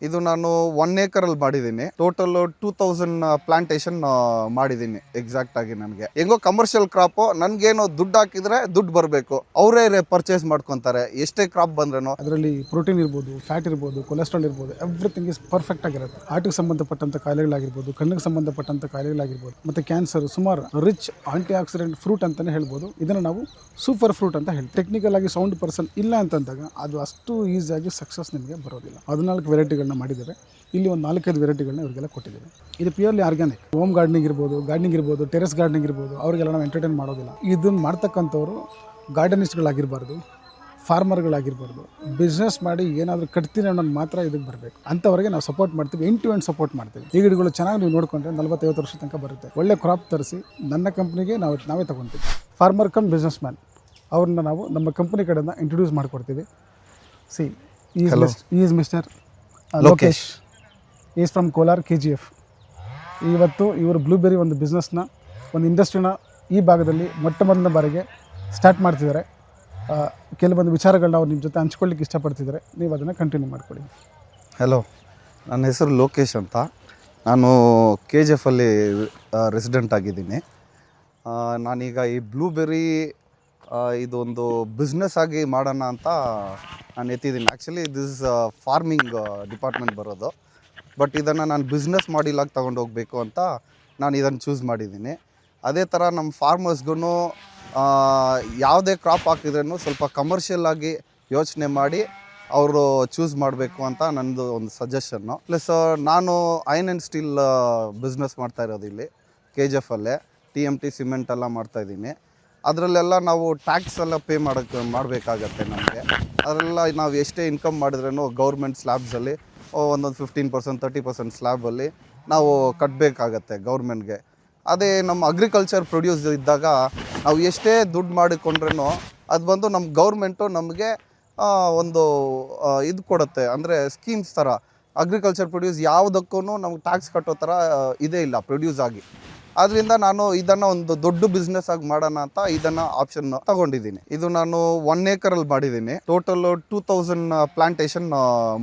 ಇದು ನಾನು 1 ಏಕರಲ್ಲಿ ಮಾಡಿದ್ದೀನಿ. ಟೋಟಲ್ 2000 ಪ್ಲಾಂಟೇಶನ್ ಮಾಡಿದ್ದೀನಿ. ಎಕ್ಸಾಕ್ಟ್ ಆಗಿ ನನಗೆ ಹೆಂಗೋ ಕಮರ್ಷಿಯಲ್ ಕ್ರಾಪ್, ನನ್ಗೇನೋ ದುಡ್ಡು ಹಾಕಿದ್ರೆ ದುಡ್ಡು ಬರಬೇಕು, ಅವರೇ ಪರ್ಚೇಸ್ ಮಾಡ್ಕೊಂತಾರೆ ಎಷ್ಟೇ ಕ್ರಾಪ್ ಬಂದ್ರೇನೋ. ಅದರಲ್ಲಿ ಪ್ರೋಟೀನ್ ಇರ್ಬೋದು, ಫ್ಯಾಟ್ ಇರ್ಬೋದು, ಕೊಲೆಸ್ಟ್ರಾಲ್ ಇರ್ಬೋದು, ಎವ್ರಿಥಿಂಗ್ ಇಸ್ ಪರ್ಫೆಕ್ಟ್ ಆಗಿರುತ್ತೆ. ಹಾರ್ಟಿಗೆ ಸಂಬಂಧಪಟ್ಟಂತ ಕಾಯಿಲೆಗಳಾಗಿರ್ಬೋದು, ಕಣ್ಣಿಗೆ ಸಂಬಂಧಪಟ್ಟಂತ ಕಾಯಿಲೆಗಳಾಗಿರ್ಬೋದು, ಮತ್ತೆ ಕ್ಯಾನ್ಸರ್, ಸುಮಾರು ರಿಚ್ ಆಂಟಿ ಆಕ್ಸಿಡೆಂಟ್ ಫ್ರೂಟ್ ಅಂತಾನೆ ಹೇಳ್ಬೋದು. ಇದನ್ನು ನಾವು ಸೂಪರ್ ಫ್ರೂಟ್ ಅಂತ ಹೇಳ್ತೀವಿ. ಟೆಕ್ನಿಕಲ್ ಆಗಿ ಸೌಂಡ್ ಪರ್ಸನ್ ಇಲ್ಲ ಅಂತಂದಾಗ ಅದು ಅಷ್ಟು ಈಸಿಯಾಗಿ ಸಕ್ಸಸ್ ನಿಮಗೆ ಬರೋದಿಲ್ಲ. 14 ವೆರೈಟಿಗಳನ್ನ ಮಾಡಿದ್ದೇವೆ. ಇಲ್ಲಿ ಒಂದು 4-5 ವೆರೈಟಿಗಳನ್ನ ಇವರಿಗೆಲ್ಲ ಕೊಟ್ಟಿದ್ದೇವೆ. ಇದು ಪ್ಯೂರ್ಲಿ ಆರ್ಗ್ಯಾನಿಕ್. ಹೋಮ್ ಗಾರ್ಡನಿಂಗ್ ಇರ್ಬೋದು, ಟೆರೆಸ್ ಗಾರ್ಡನಿಂಗ್ ಇರ್ಬೋದು, ಅವರಿಗೆಲ್ಲ ನಾವು ಎಂಟರ್ಟೈನ್ ಮಾಡೋದಿಲ್ಲ. ಇದನ್ನು ಮಾಡ್ತಕ್ಕಂಥವ್ರು ಗಾರ್ಡನಿಸ್ಟ್ಗಳಾಗಿರಬಾರ್ದು, ಫಾರ್ಮರ್ಗಳಾಗಿರ್ಬಾರ್ದು. ಬಿಸ್ನೆಸ್ ಮಾಡಿ ಏನಾದರೂ ಕಟ್ತೀನಿ ಅನ್ನೋದು ಮಾತ್ರ ಇದಕ್ಕೆ ಬರಬೇಕು. ಅಂಥವ್ರಿಗೆ ನಾವು ಸಪೋರ್ಟ್ ಮಾಡ್ತೀವಿ, ಎಂಡ್ ಟು ಎಂಡ್ ಸಪೋರ್ಟ್ ಮಾಡ್ತೀವಿ. ಈ ಗಿಡಗಳು ಚೆನ್ನಾಗಿ ನೀವು ನೋಡ್ಕೊಂಡ್ರೆ 40-50 ವರ್ಷ ತನಕ ಬರುತ್ತೆ. ಒಳ್ಳೆ ಕ್ರಾಪ್ ತರಿಸಿ ನನ್ನ ಕಂಪ್ನಿಗೆ ನಾವೇ ತೊಗೊತೀವಿ. ಫಾರ್ಮರ್ ಕಮ್ ಬಿಸ್ನೆಸ್ ಮ್ಯಾನ್ ಅವ್ರನ್ನ ನಾವು ನಮ್ಮ ಕಂಪ್ನಿ ಕಡೆಯಿಂದ ಇಂಟ್ರೊಡ್ಯೂಸ್ ಮಾಡಿಕೊಡ್ತೀವಿ. C is mister Lokesh, is from Kolar KGF. ಇವತ್ತು ಇವರು ಬ್ಲೂಬೆರಿ ಒಂದು ಬಿಸ್ನೆಸ್ನ, ಒಂದು ಇಂಡಸ್ಟ್ರಿನ ಈ ಭಾಗದಲ್ಲಿ ಮೊಟ್ಟ ಮೊದಲನೇ ಬಾರಿಗೆ ಸ್ಟಾರ್ಟ್ ಮಾಡ್ತಿದ್ದಾರೆ. ಕೆಲವೊಂದು ವಿಚಾರಗಳನ್ನ ಅವ್ರು ನಿಮ್ಮ ಜೊತೆ ಹಂಚ್ಕೊಳ್ಳಿಕ್ಕೆ ಇಷ್ಟಪಡ್ತಿದ್ದಾರೆ. ನೀವು ಅದನ್ನು ಕಂಟಿನ್ಯೂ ಮಾಡ್ಕೊಳ್ಳಿ. ಹಲೋ, ನನ್ನ ಹೆಸರು ಲೋಕೇಶ್ ಅಂತ. ನಾನು KGFಲ್ಲಿ ರೆಸಿಡೆಂಟ್ ಆಗಿದ್ದೀನಿ. ನಾನೀಗ ಈ ಬ್ಲೂಬೆರಿ ಇದೊಂದು ಬಿಸ್ನೆಸ್ ಆಗಿ ಮಾಡೋಣ ಅಂತ ನಾನು ಎತ್ತಿದ್ದೀನಿ. ಆ್ಯಕ್ಚುಲಿ ದಿಸ್ ಫಾರ್ಮಿಂಗ್ ಡಿಪಾರ್ಟ್ಮೆಂಟ್ ಬರೋದು, ಬಟ್ ಇದನ್ನು ನಾನು ಬಿಸ್ನೆಸ್ ಮಾಡಿಲಾಗಿ ತೊಗೊಂಡು ಹೋಗಬೇಕು ಅಂತ ನಾನು ಇದನ್ನು ಚೂಸ್ ಮಾಡಿದ್ದೀನಿ. ಅದೇ ಥರ ನಮ್ಮ ಫಾರ್ಮರ್ಸ್ಗೂ ಯಾವುದೇ ಕ್ರಾಪ್ ಹಾಕಿದ್ರೂ ಸ್ವಲ್ಪ ಕಮರ್ಷಿಯಲ್ ಆಗಿ ಯೋಚನೆ ಮಾಡಿ ಅವರು ಚೂಸ್ ಮಾಡಬೇಕು ಅಂತ ನನ್ನದು ಒಂದು ಸಜೆಷನ್ನು. ಪ್ಲಸ್ ನಾನು ಐರನ್ ಆ್ಯಂಡ್ ಸ್ಟೀಲ್ ಬಿಸ್ನೆಸ್ ಮಾಡ್ತಾ ಇರೋದು ಇಲ್ಲಿ KGFಲ್ಲೇ. TMT ಸಿಮೆಂಟ್ ಎಲ್ಲ ಮಾಡ್ತಾಯಿದ್ದೀನಿ. ಅದರಲ್ಲೆಲ್ಲ ನಾವು ಟ್ಯಾಕ್ಸ್ ಎಲ್ಲ ಪೇ ಮಾಡಬೇಕಾಗತ್ತೆ ನಮಗೆ. ಅದರೆಲ್ಲ ನಾವು ಎಷ್ಟೇ ಇನ್ಕಮ್ ಮಾಡಿದ್ರೂ ಗೌರ್ಮೆಂಟ್ ಸ್ಲ್ಯಾಬ್ಸಲ್ಲಿ ಒಂದೊಂದು 15%, 30% ಸ್ಲ್ಯಾಬಲ್ಲಿ ನಾವು ಕಟ್ಟಬೇಕಾಗತ್ತೆ ಗೌರ್ಮೆಂಟ್ಗೆ. ಅದೇ ನಮ್ಮ ಅಗ್ರಿಕಲ್ಚರ್ ಪ್ರೊಡ್ಯೂಸ್ ಇದ್ದಾಗ ನಾವು ಎಷ್ಟೇ ದುಡ್ಡು ಮಾಡಿಕೊಂಡ್ರೂ ಅದು ಬಂದು ನಮ್ಮ ಗೌರ್ಮೆಂಟು ನಮಗೆ ಒಂದು ಇದು ಕೊಡುತ್ತೆ, ಅಂದರೆ ಸ್ಕೀಮ್ಸ್ ಥರ. ಅಗ್ರಿಕಲ್ಚರ್ ಪ್ರೊಡ್ಯೂಸ್ ಯಾವುದಕ್ಕೂ ನಮ್ಗೆ ಟ್ಯಾಕ್ಸ್ ಕಟ್ಟೋ ಥರ ಇದೇ ಇಲ್ಲ ಪ್ರೊಡ್ಯೂಸ್ ಆಗಿ. ಆದ್ದರಿಂದ ನಾನು ಇದನ್ನು ಒಂದು ದೊಡ್ಡ ಬಿಸ್ನೆಸ್ ಆಗಿ ಮಾಡೋಣ ಅಂತ ಇದನ್ನು ಆಪ್ಷನ್ ತಗೊಂಡಿದ್ದೀನಿ. ಇದು ನಾನು 1 ಏಕರಲ್ಲಿ ಮಾಡಿದ್ದೀನಿ. ಟೋಟಲ್ 2000 ಪ್ಲಾಂಟೇಶನ್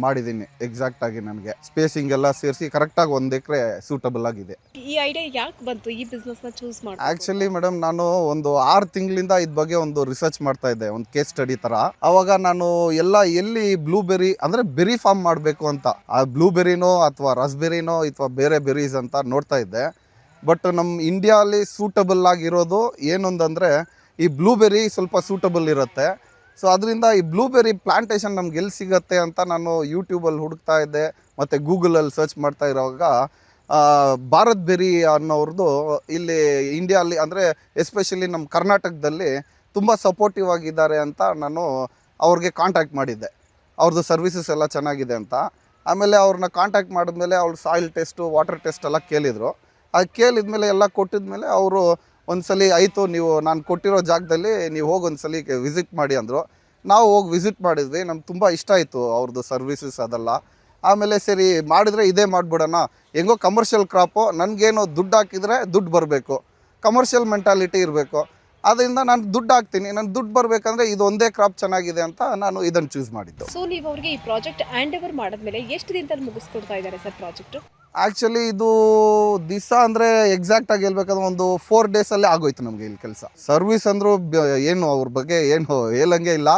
ಮಾಡಿದ್ದೀನಿ. ಎಕ್ಸಾಕ್ಟ್ ಆಗಿ ನನಗೆ ಸ್ಪೇಸಿಂಗ್ ಎಲ್ಲ ಸೇರಿಸಿ ಕರೆಕ್ಟಾಗಿ 1 ಎಕರೆ ಸೂಟಬಲ್ ಆಗಿದೆ. ಈ ಐಡಿಯಾ ಯಾಕೆ ಬಂತು ಈ ಬಿಸ್ನೆಸ್ ನ ಚೂಸ್ ಮಾಡಿ? ಆಕ್ಚುಲಿ ಮೇಡಮ್, ನಾನು ಒಂದು 6 ತಿಂಗಳಿಂದ ಇದ್ರ ಬಗ್ಗೆ ಒಂದು ರಿಸರ್ಚ್ ಮಾಡ್ತಾ ಇದ್ದೆ, ಒಂದು ಕೇಸ್ ಸ್ಟಡಿ ತರ. ಅವಾಗ ನಾನು ಎಲ್ಲಿ ಬ್ಲೂಬೆರಿ ಅಂದ್ರೆ ಬೆರಿ ಫಾರ್ಮ್ ಮಾಡಬೇಕು ಅಂತ, ಆ ಬ್ಲೂಬೆರಿನೋ ಅಥವಾ ರಸ್ಬೆರಿನೋ ಅಥವಾ ಬೇರೆ ಬೆರೀಸ್ ಅಂತ ನೋಡ್ತಾ ಇದ್ದೆ. ಬಟ್ ನಮ್ಮ ಇಂಡಿಯಾಲಿ ಸೂಟಬಲ್ ಆಗಿರೋದು ಏನೊಂದಂದರೆ ಈ ಬ್ಲೂಬೆರಿ ಸ್ವಲ್ಪ ಸೂಟಬಲ್ ಇರುತ್ತೆ. ಸೊ ಅದರಿಂದ ಈ ಬ್ಲೂಬೆರಿ ಪ್ಲಾಂಟೇಶನ್ ನಮ್ಗೆ ಎಲ್ಲಿ ಸಿಗುತ್ತೆ ಅಂತ ನಾನು ಯೂಟ್ಯೂಬಲ್ಲಿ ಹುಡುಕ್ತಾ ಇದ್ದೆ, ಮತ್ತು ಗೂಗಲಲ್ಲಿ ಸರ್ಚ್ ಮಾಡ್ತಾ ಇರೋವಾಗ ಭಾರತ್ ಬೆರಿ ಅನ್ನೋರ್ದು ಇಲ್ಲಿ ಇಂಡಿಯಾಲಿ, ಅಂದರೆ ಎಸ್ಪೆಷಲಿ ನಮ್ಮ ಕರ್ನಾಟಕದಲ್ಲಿ ತುಂಬ ಸಪೋರ್ಟಿವ್ ಆಗಿದ್ದಾರೆ ಅಂತ ನಾನು ಅವ್ರಿಗೆ ಕಾಂಟ್ಯಾಕ್ಟ್ ಮಾಡಿದ್ದೆ. ಅವ್ರದ್ದು ಸರ್ವಿಸಸ್ ಎಲ್ಲ ಚೆನ್ನಾಗಿದೆ ಅಂತ. ಆಮೇಲೆ ಅವ್ರನ್ನ ಕಾಂಟ್ಯಾಕ್ಟ್ ಮಾಡಿದ್ಮೇಲೆ ಅವ್ರು ಸಾಯಿಲ್ ಟೆಸ್ಟು, ವಾಟರ್ ಟೆಸ್ಟ್ ಎಲ್ಲ ಕೇಳಿದರು. ಅದು ಕೇಳಿದ್ಮೇಲೆ ಎಲ್ಲ ಕೊಟ್ಟಿದ್ಮೇಲೆ ಅವರು ಒಂದ್ಸಲಿ ಆಯಿತು, ನೀವು ನಾನು ಕೊಟ್ಟಿರೋ ಜಾಗದಲ್ಲಿ ನೀವು ಹೋಗಿ ಒಂದ್ಸಲಿ ವಿಸಿಟ್ ಮಾಡಿ ಅಂದರು. ನಾವು ಹೋಗಿ ವಿಸಿಟ್ ಮಾಡಿದ್ವಿ. ನಮ್ಗೆ ತುಂಬ ಇಷ್ಟ ಆಯಿತು ಅವ್ರದ್ದು ಸರ್ವಿಸಸ್ ಅದೆಲ್ಲ. ಆಮೇಲೆ ಸರಿ ಮಾಡಿದರೆ ಇದೇ ಮಾಡಿಬಿಡೋಣ, ಹೆಂಗೋ ಕಮರ್ಷಿಯಲ್ ಕ್ರಾಪು, ನನಗೇನೋ ದುಡ್ಡು ಹಾಕಿದರೆ ದುಡ್ಡು ಬರಬೇಕು, ಕಮರ್ಷಿಯಲ್ ಮೆಂಟಾಲಿಟಿ ಇರಬೇಕು. ಅದರಿಂದ ನಾನು ದುಡ್ಡು ಹಾಕ್ತೀನಿ, ನನ್ನ ದುಡ್ಡು ಬರಬೇಕಂದ್ರೆ ಇದು ಒಂದೇ ಕ್ರಾಪ್ ಚೆನ್ನಾಗಿದೆ ಅಂತ ನಾನು ಇದನ್ನು ಚೂಸ್ ಮಾಡಿದ್ದು. ಸೊ ನೀವು ಅವ್ರಿಗೆ ಈ ಪ್ರಾಜೆಕ್ಟ್ ಹ್ಯಾಂಡ್ ಓವರ್ ಮಾಡಿದ್ಮೇಲೆ ಎಷ್ಟು ದಿನದಲ್ಲಿ ಮುಗಿಸ್ಕೊಡ್ತಾ ಇದ್ದಾರೆ ಸರ್ ಪ್ರಾಜೆಕ್ಟ್? ಆ್ಯಕ್ಚುಲಿ ಇದು ದಿವಸ ಅಂದರೆ ಎಕ್ಸಾಕ್ಟಾಗಿ ಹೇಳ್ಬೇಕಂದ್ರೆ ಒಂದು 4 ಡೇಸಲ್ಲೇ ಆಗೋಯ್ತು ನಮಗೆ ಇಲ್ಲಿ ಕೆಲಸ. ಸರ್ವಿಸ್ ಅಂದರೂ ಏನು ಅವ್ರ ಬಗ್ಗೆ ಏನು ಹೇಳಂಗೆ ಇಲ್ಲ.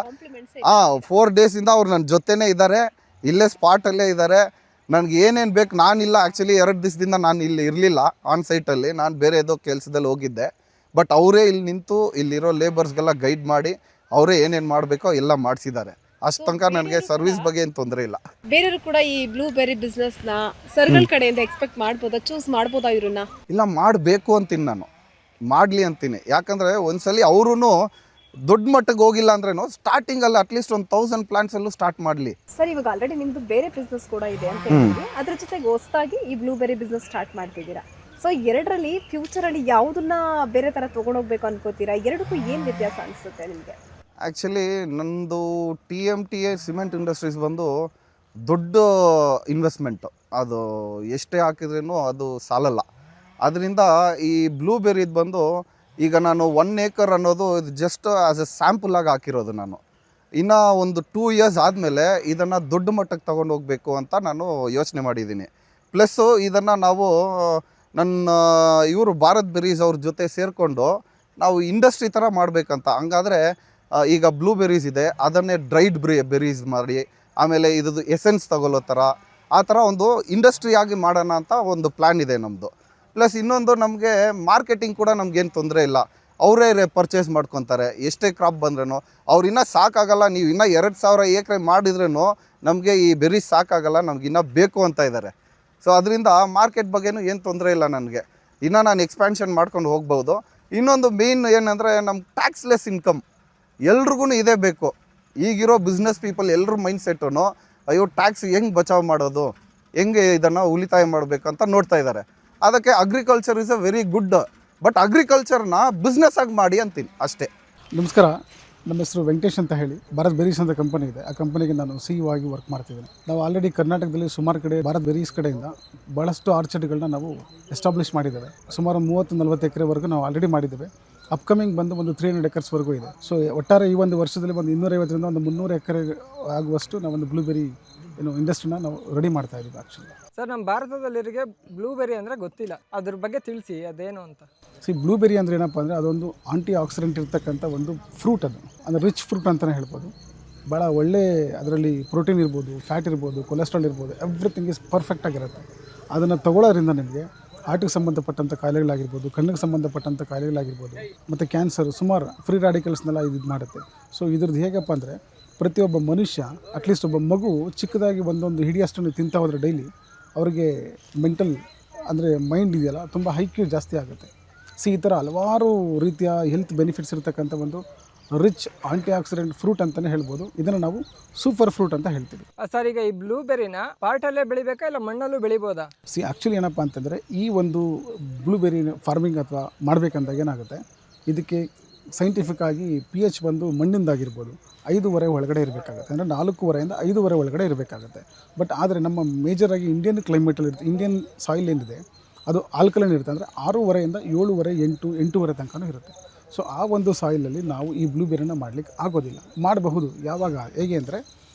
4 ಡೇಸಿಂದ ಅವ್ರು ನನ್ನ ಜೊತೆನೇ ಇದ್ದಾರೆ, ಇಲ್ಲೇ ಸ್ಪಾಟಲ್ಲೇ ಇದ್ದಾರೆ. ನನಗೆ ಏನೇನು ಬೇಕು, ನಾನಿಲ್ಲ ಆ್ಯಕ್ಚುಲಿ 2 ದಿವಸದಿಂದ ನಾನು ಇಲ್ಲಿ ಇರಲಿಲ್ಲ ಆನ್ ಸೈಟಲ್ಲಿ, ನಾನು ಬೇರೆ ಏನೋ ಕೆಲಸದಲ್ಲಿ ಹೋಗಿದ್ದೆ. ಬಟ್ ಅವರೇ ಇಲ್ಲಿ ನಿಂತು ಇಲ್ಲಿರೋ ಲೇಬರ್ಸ್ಗೆಲ್ಲ ಗೈಡ್ ಮಾಡಿ ಅವರೇ ಏನೇನು ಮಾಡಬೇಕೋ ಎಲ್ಲ ಮಾಡಿಸಿದ್ದಾರೆ. ಅಷ್ಟು ತನಕ ನನಗೆ ಸರ್ವಿಸ್ ಬಗ್ಗೆ ಏನು ತೊಂದರೆ ಇಲ್ಲ. ಬೇರೆಯವರು ಕೂಡ ಈ ಬ್ಲೂಬೆರಿ ಬಿಸ್ನೆಸ್ನ ಸರ್ಗಳ ಕಡೆಯಿಂದ ಎಕ್ಸ್ಪೆಕ್ಟ್ ಮಾಡ್ಬೋದಾ, ಚೂಸ್ ಮಾಡ್ಬೋದಾ ಇವ್ರನ್ನ? ಇಲ್ಲ, ಮಾಡಬೇಕು ಅಂತೀನಿ, ನಾನು ಮಾಡಲಿ ಅಂತೀನಿ. ಯಾಕಂದರೆ ಒಂದ್ಸಲಿ ಅವರು ದೊಡ್ಡ ಮಟ್ಟಿಗೆ ಹೋಗಿಲ್ಲ ಅಂದ್ರೇನು ಸ್ಟಾರ್ಟಿಂಗಲ್ಲಿ ಅಟ್ಲೀಸ್ಟ್ ಒಂದು 1000 ಪ್ಲಾಂಟ್ಸಲ್ಲೂ ಸ್ಟಾರ್ಟ್ ಮಾಡಲಿ. ಸರ್, ಇವಾಗ ಆಲ್ರೆಡಿ ನಿಮ್ಮದು ಬೇರೆ ಬಿಸ್ನೆಸ್ ಕೂಡ ಇದೆ ಅಂತ ಹೇಳಿದ್ವಿ. ಅದ್ರ ಜೊತೆಗೆ ಹೊಸದಾಗಿ ಈ ಬ್ಲೂಬೆರಿ ಬಿಸ್ನೆಸ್ ಸ್ಟಾರ್ಟ್ ಮಾಡ್ತಿದ್ದೀರಾ. ಸೊ ಎರಡರಲ್ಲಿ ಫ್ಯೂಚರಲ್ಲಿ ಯಾವುದನ್ನ ಬೇರೆ ಥರ ತೊಗೊಂಡೋಗ್ಬೇಕು ಅನ್ಕೋತೀರಾ? ಎರಡಕ್ಕೂ ಏನು ವ್ಯತ್ಯಾಸ ಅನಿಸುತ್ತೆ ನಿಮಗೆ? ಆ್ಯಕ್ಚುಲಿ ನಂದು TMT ಸಿಮೆಂಟ್ ಇಂಡಸ್ಟ್ರೀಸ್ ಬಂದು ದೊಡ್ಡ ಇನ್ವೆಸ್ಟ್ಮೆಂಟು, ಅದು ಎಷ್ಟೇ ಹಾಕಿದ್ರೂ ಅದು ಸಾಲಲ್ಲ. ಅದರಿಂದ ಈ ಬ್ಲೂಬೆರಿದು ಬಂದು ಈಗ ನಾನು 1 ಏಕರ್ ಅನ್ನೋದು ಇದು ಜಸ್ಟ್ ಆ್ಯಸ್ ಎ ಸ್ಯಾಂಪಲ್ ಆಗಿ ಹಾಕಿರೋದು ನಾನು. ಇನ್ನು ಒಂದು 2 ಇಯರ್ಸ್ ಆದಮೇಲೆ ಇದನ್ನು ದೊಡ್ಡ ಮಟ್ಟಕ್ಕೆ ತೊಗೊಂಡು ಹೋಗಬೇಕು ಅಂತ ನಾನು ಯೋಚನೆ ಮಾಡಿದ್ದೀನಿ. ಪ್ಲಸ್ಸು ಇದನ್ನು ನಾವು ನನ್ನ ಇವರು ಭಾರತ್ ಬೆರೀಸ್ ಅವ್ರ ಜೊತೆ ಸೇರಿಕೊಂಡು ನಾವು ಇಂಡಸ್ಟ್ರಿ ಥರ ಮಾಡಬೇಕಂತ. ಹಂಗಾದರೆ ಈಗ ಬ್ಲೂಬೆರೀಸ್ ಇದೆ, ಅದನ್ನೇ ಡ್ರೈಡ್ ಬೆರೀಸ್ ಮಾಡಿ ಆಮೇಲೆ ಇದ್ದು ಎಸೆನ್ಸ್ ತಗೊಳ್ಳೋ ಥರ ಆ ಥರ ಒಂದು ಇಂಡಸ್ಟ್ರಿಯಾಗಿ ಮಾಡೋಣ ಅಂತ ಒಂದು ಪ್ಲ್ಯಾನ್ ಇದೆ ನಮ್ಮದು. ಪ್ಲಸ್ ಇನ್ನೊಂದು, ನಮಗೆ ಮಾರ್ಕೆಟಿಂಗ್ ಕೂಡ ನಮಗೇನು ತೊಂದರೆ ಇಲ್ಲ. ಅವರೇ ಪರ್ಚೇಸ್ ಮಾಡ್ಕೊತಾರೆ. ಎಷ್ಟೇ ಕ್ರಾಪ್ ಬಂದ್ರೂ ಅವ್ರು ಇನ್ನೂ ಸಾಕಾಗಲ್ಲ, ನೀವು ಇನ್ನೂ 2000 ಎಕರೆ ಮಾಡಿದ್ರೂ ನಮಗೆ ಈ ಬೆರೀಸ್ ಸಾಕಾಗಲ್ಲ, ನಮ್ಗೆ ಇನ್ನೂ ಬೇಕು ಅಂತ ಇದ್ದಾರೆ. ಸೊ ಅದರಿಂದ ಮಾರ್ಕೆಟ್ ಬಗ್ಗೆನೂ ಏನು ತೊಂದರೆ ಇಲ್ಲ ನನಗೆ. ಇನ್ನೂ ನಾನು ಎಕ್ಸ್ಪ್ಯಾನ್ಷನ್ ಮಾಡ್ಕೊಂಡು ಹೋಗ್ಬೋದು. ಇನ್ನೊಂದು ಮೇನ್ ಏನಂದರೆ, ನಮ್ಮ ಟ್ಯಾಕ್ಸ್ಲೆಸ್ ಇನ್ಕಮ್ ಎಲ್ರಿಗೂ ಇದೇ ಬೇಕು. ಈಗಿರೋ ಬಿಸ್ನೆಸ್ ಪೀಪಲ್ ಎಲ್ಲರ ಮೈಂಡ್ ಸೆಟ್ಟು ಅಯ್ಯೋ ಟ್ಯಾಕ್ಸ್ ಹೆಂಗೆ ಬಚಾವ್ ಮಾಡೋದು, ಹೆಂಗೆ ಇದನ್ನು ಉಳಿತಾಯ ಮಾಡಬೇಕು ಅಂತ ನೋಡ್ತಾ ಇದ್ದಾರೆ. ಅದಕ್ಕೆ agriculture is a very good, but ಅಗ್ರಿಕಲ್ಚರ್ನ ಬಿಸ್ನೆಸ್ ಆಗಿ ಮಾಡಿ ಅಂತೀನಿ ಅಷ್ಟೇ. ನಮಸ್ಕಾರ, ನಮ್ಮ ಹೆಸರು ವೆಂಕಟೇಶ್ ಅಂತ ಹೇಳಿ. ಭಾರತ್ ಬೆರೀಸ್ ಅಂತ ಕಂಪನಿ ಇದೆ, ಆ ಕಂಪನಿಗೆ ನಾನು CEO ಆಗಿ ವರ್ಕ್ ಮಾಡ್ತಿದ್ದೇನೆ. ನಾವು ಆಲ್ರೆಡಿ ಕರ್ನಾಟಕದಲ್ಲಿ ಸುಮಾರು ಕಡೆ ಭಾರತ್ ಬೆರೀಸ್ ಕಡೆಯಿಂದ ಭಾಳಷ್ಟು ಆರ್ಚರ್ಡ್ಗಳನ್ನ ನಾವು ಎಸ್ಟಾಬ್ಲಿಷ್ ಮಾಡಿದ್ದೇವೆ. ಸುಮಾರು 30-40 ಎಕರೆವರೆಗೂ ನಾವು ಆಲ್ರೆಡಿ ಮಾಡಿದ್ದೇವೆ. ಅಪ್ಕಮಿಂಗ್ ಬಂದು ಒಂದು 300 ಎಕರ್ಸ್ವರೆಗೂ ಇದೆ. ಸೊ ಒಟ್ಟಾರೆ ಈ ಒಂದು ವರ್ಷದಲ್ಲಿ ಒಂದು 250ರಿಂದ ಒಂದು 300 ಎಕರೆ ಆಗುವಷ್ಟು ನಾವು ಒಂದು ಬ್ಲೂಬೆರಿ ಇಂಡಸ್ಟ್ರಿನ ನಾವು ರೆಡಿ ಮಾಡ್ತಾ ಇದ್ದೀವಿ. ಆ್ಯಕ್ಚುಲಿ ಸರ್, ನಮ್ಮ ಭಾರತದಲ್ಲಿರಿಗೆ ಬ್ಲೂಬೆರಿ ಅಂದರೆ ಗೊತ್ತಿಲ್ಲ, ಅದ್ರ ಬಗ್ಗೆ ತಿಳಿಸಿ ಅದೇನು ಅಂತ. ಬ್ಲೂಬೆರಿ ಅಂದರೆ ಏನಪ್ಪ ಅಂದರೆ, ಅದೊಂದು ಆಂಟಿ ಆಕ್ಸಿಡೆಂಟ್ ಇರ್ತಕ್ಕಂಥ ಒಂದು ಫ್ರೂಟ್. ಅದು ಅಂದರೆ ರಿಚ್ ಫ್ರೂಟ್ ಅಂತಲೇ ಹೇಳ್ಬೋದು. ಭಾಳ ಒಳ್ಳೆ ಅದರಲ್ಲಿ ಪ್ರೋಟೀನ್ ಇರ್ಬೋದು, ಫ್ಯಾಟ್ ಇರ್ಬೋದು, ಕೊಲೆಸ್ಟ್ರಾಲ್ ಇರ್ಬೋದು, ಎವ್ರಿಥಿಂಗ್ ಇಸ್ ಪರ್ಫೆಕ್ಟಾಗಿರುತ್ತೆ. ಅದನ್ನು ತೊಗೊಳ್ಳೋದ್ರಿಂದ ನಿಮಗೆ ಹಾರ್ಟಿಗೆ ಸಂಬಂಧಪಟ್ಟಂಥ ಕಾಯಿಲೆಗಳಾಗಿರ್ಬೋದು, ಕಣ್ಣಿಗೆ ಸಂಬಂಧಪಟ್ಟಂಥ ಕಾಯಿಲೆಗಳಾಗಿರ್ಬೋದು, ಮತ್ತು ಕ್ಯಾನ್ಸರ್, ಸುಮಾರು ಫ್ರೀ ರಾಡಿಕಲ್ಸ್ನೆಲ್ಲ ಇದು ಮಾಡುತ್ತೆ. ಸೊ ಇದ್ರದ್ದು ಹೇಗಪ್ಪ ಅಂದರೆ, ಪ್ರತಿಯೊಬ್ಬ ಮನುಷ್ಯ, ಅಟ್ಲೀಸ್ಟ್ ಒಬ್ಬ ಮಗು ಚಿಕ್ಕದಾಗಿ ಒಂದೊಂದು ಹಿಡಿಯಷ್ಟನ್ನು ತಿಂತಾ ಹೋದರೆ ಡೈಲಿ ಅವರಿಗೆ ಮೆಂಟಲ್ ಅಂದರೆ ಮೈಂಡ್ ಇದೆಯಲ್ಲ, ತುಂಬ ಐಕ್ಯೂ ಜಾಸ್ತಿ ಆಗುತ್ತೆ. ಈ ಥರ ಹಲವಾರು ರೀತಿಯ ಹೆಲ್ತ್ ಬೆನಿಫಿಟ್ಸ್ ಇರತಕ್ಕಂಥ ಒಂದು ರಿಚ್ ಆಂಟಿ ಆಕ್ಸಿಡೆಂಟ್ ಫ್ರೂಟ್ ಅಂತಲೇ ಹೇಳ್ಬೋದು. ಇದನ್ನು ನಾವು ಸೂಪರ್ ಫ್ರೂಟ್ ಅಂತ ಹೇಳ್ತೀವಿ. ಸರ್, ಈಗ ಈ ಬ್ಲೂಬೆರಿನ ಪಾಟಲ್ಲೇ ಬೆಳಿಬೇಕಾ ಇಲ್ಲ ಮಣ್ಣಲ್ಲೂ ಬೆಳಿಬೋದಾ? ಆ್ಯಕ್ಚುಲಿ ಏನಪ್ಪ ಅಂತಂದರೆ, ಈ ಒಂದು ಬ್ಲೂಬೆರಿ ಫಾರ್ಮಿಂಗ್ ಅಥವಾ ಮಾಡಬೇಕಂದಾಗ ಏನಾಗುತ್ತೆ, ಇದಕ್ಕೆ ಸೈಂಟಿಫಿಕ್ ಆಗಿ pH ಬಂದು ಮಣ್ಣಿಂದಾಗಿರ್ಬೋದು 5.5 ಒಳಗಡೆ ಇರಬೇಕಾಗುತ್ತೆ. ಅಂದರೆ 4.5ರಿಂದ 5.5 ಒಳಗಡೆ ಇರಬೇಕಾಗುತ್ತೆ. ಬಟ್ ಆದರೆ ನಮ್ಮ ಮೇಜರಾಗಿ ಇಂಡಿಯನ್ ಕ್ಲೈಮೇಟಲ್ಲಿ ಇರುತ್ತೆ, ಇಂಡಿಯನ್ ಸಾಯಿಲ್ ಏನಿದೆ ಅದು ಆಲ್ಕಲೈನ್ ಇರುತ್ತೆ. ಅಂದರೆ 6.5ರಿಂದ 7.5, 8.5 ತನಕನೂ ಇರುತ್ತೆ. ಸೊ ಆ ಒಂದು ಸಾಯಿಲಲ್ಲಿ ನಾವು ಈ ಬ್ಲೂಬೆರಿನ ಮಾಡಲಿಕ್ಕೆ ಆಗೋದಿಲ್ಲ. ಮಾಡಬಹುದು ಯಾವಾಗ, ಹೇಗೆ ಅಂದರೆ,